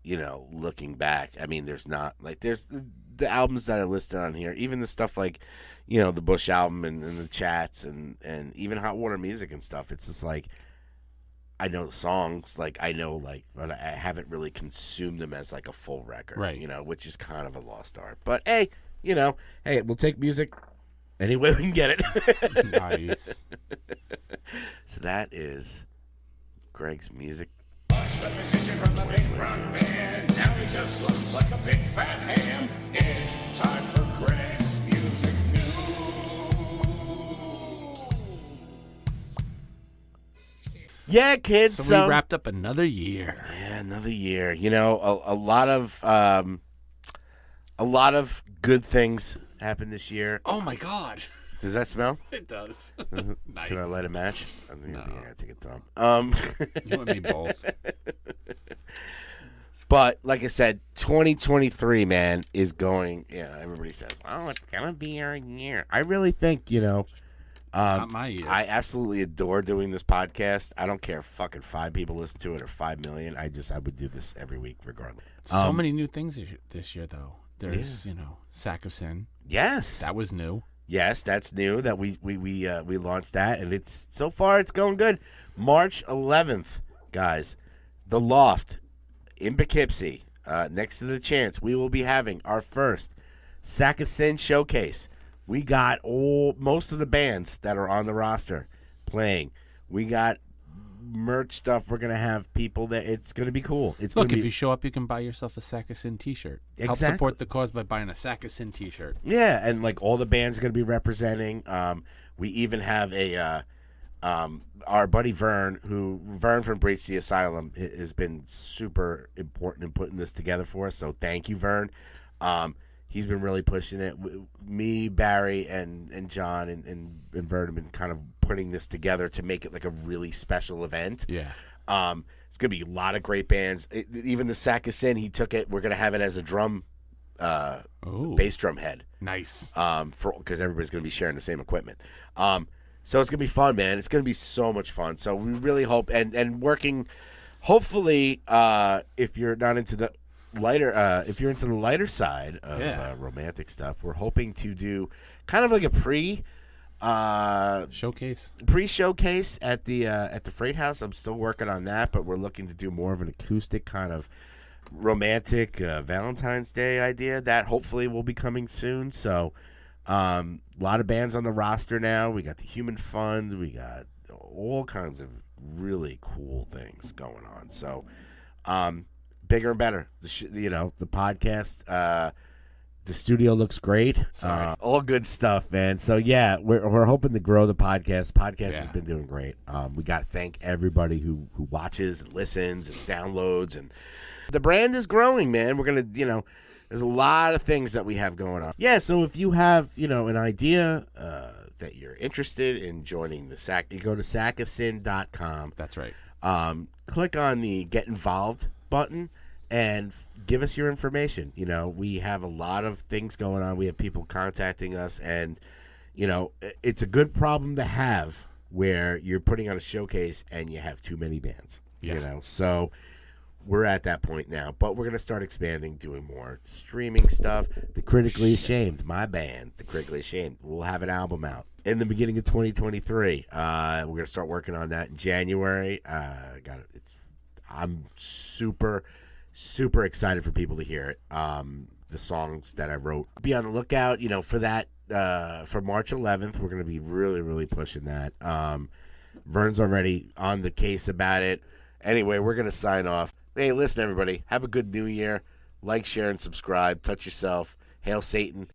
[SPEAKER 2] you know, looking back, I mean, there's the albums that are listed on here, even the stuff like, you know, the Bush album and the Chats and even Hot Water Music and stuff. It's just like, I know the songs, like I know, like, but I haven't really consumed them as like a full record,
[SPEAKER 1] Right?
[SPEAKER 2] You know, which is kind of a lost art. But hey, you know, we'll take music any way we can get it.
[SPEAKER 1] Nice.
[SPEAKER 2] So that is Greg's music.
[SPEAKER 5] Watch the musician from the big rock band. Now he just looks like a big fat ham. It's time for Greg's music news.
[SPEAKER 2] Yeah, kids.
[SPEAKER 1] So we wrapped up another year.
[SPEAKER 2] Yeah, another year. You know, a lot of good things happened this year.
[SPEAKER 1] Oh my God.
[SPEAKER 2] Does that smell?
[SPEAKER 1] It does. Nice.
[SPEAKER 2] Should I light a match? I think I gotta take a dump.
[SPEAKER 1] You and me both.
[SPEAKER 2] But like I said, 2023, man, is going. Yeah, everybody says, "Oh, it's gonna be our year." I really think, you know,
[SPEAKER 1] Not my year.
[SPEAKER 2] I absolutely adore doing this podcast. I don't care if fucking 5 people listen to it or 5 million. I would do this every week regardless.
[SPEAKER 1] So many new things this year, though. There's, you know, Sack of Sin.
[SPEAKER 2] Yes,
[SPEAKER 1] That was new.
[SPEAKER 2] yes, that's new. That we launched that, and it's so far it's going good. March 11th, guys, the Loft in Poughkeepsie, next to the Chance. We will be having our first Sack of Sin showcase. We got most of the bands that are on the roster playing. We got merch stuff. We're gonna have people that it's gonna be cool. It's
[SPEAKER 1] Look,
[SPEAKER 2] gonna
[SPEAKER 1] if
[SPEAKER 2] be,
[SPEAKER 1] you show up, you can buy yourself a Sack of Sin T-shirt. Help
[SPEAKER 2] Exactly.
[SPEAKER 1] support the cause by buying a Sack of Sin T-shirt.
[SPEAKER 2] yeah, and like all the bands are gonna be representing. We even have our buddy Vern from Breach the Asylum has been super important in putting this together for us. So thank you, Vern. He's been really pushing it. Me, Barry, and John and Vern have been kind of putting this together to make it like a really special event.
[SPEAKER 1] Yeah.
[SPEAKER 2] It's going to be a lot of great bands. Even the Sack of Sin, he took it. We're going to have it as a drum, bass drum head.
[SPEAKER 1] Nice.
[SPEAKER 2] Because everybody's going to be sharing the same equipment. So it's going to be fun, man. It's going to be so much fun. So we really hope, and working, hopefully, if you're not into the lighter, if you're into the lighter side of romantic stuff, we're hoping to do kind of like a pre-showcase at the Freight House. I'm still working on that, but we're looking to do more of an acoustic kind of romantic Valentine's Day idea that hopefully will be coming soon. So a lot of bands on the roster now. We got the Human Fund. We got all kinds of really cool things going on. So bigger and better. The podcast. The studio looks great. All good stuff, man. So, yeah, we're hoping to grow the podcast. Podcast has been doing great. We got to thank everybody who watches and listens and downloads. And the brand is growing, man. We're going to, there's a lot of things that we have going on. Yeah, so if you have, an idea that you're interested in joining the SAC, you go to sackofsin.com.
[SPEAKER 1] That's right.
[SPEAKER 2] Click on the Get Involved button and give us your information. We have a lot of things going on. We have people contacting us, and, it's a good problem to have where you're putting on a showcase and you have too many bands, So we're at that point now, but we're going to start expanding, doing more streaming stuff. The Critically Ashamed, my band, The Critically Ashamed, we'll have an album out in the beginning of 2023. We're going to start working on that in January. I'm super excited for people to hear it. The songs that I wrote. Be on the lookout, for that. For March 11th, we're going to be really, really pushing that. Vern's already on the case about it. Anyway, we're going to sign off. Hey, listen, everybody. Have a good new year. Like, share, and subscribe. Touch yourself. Hail Satan.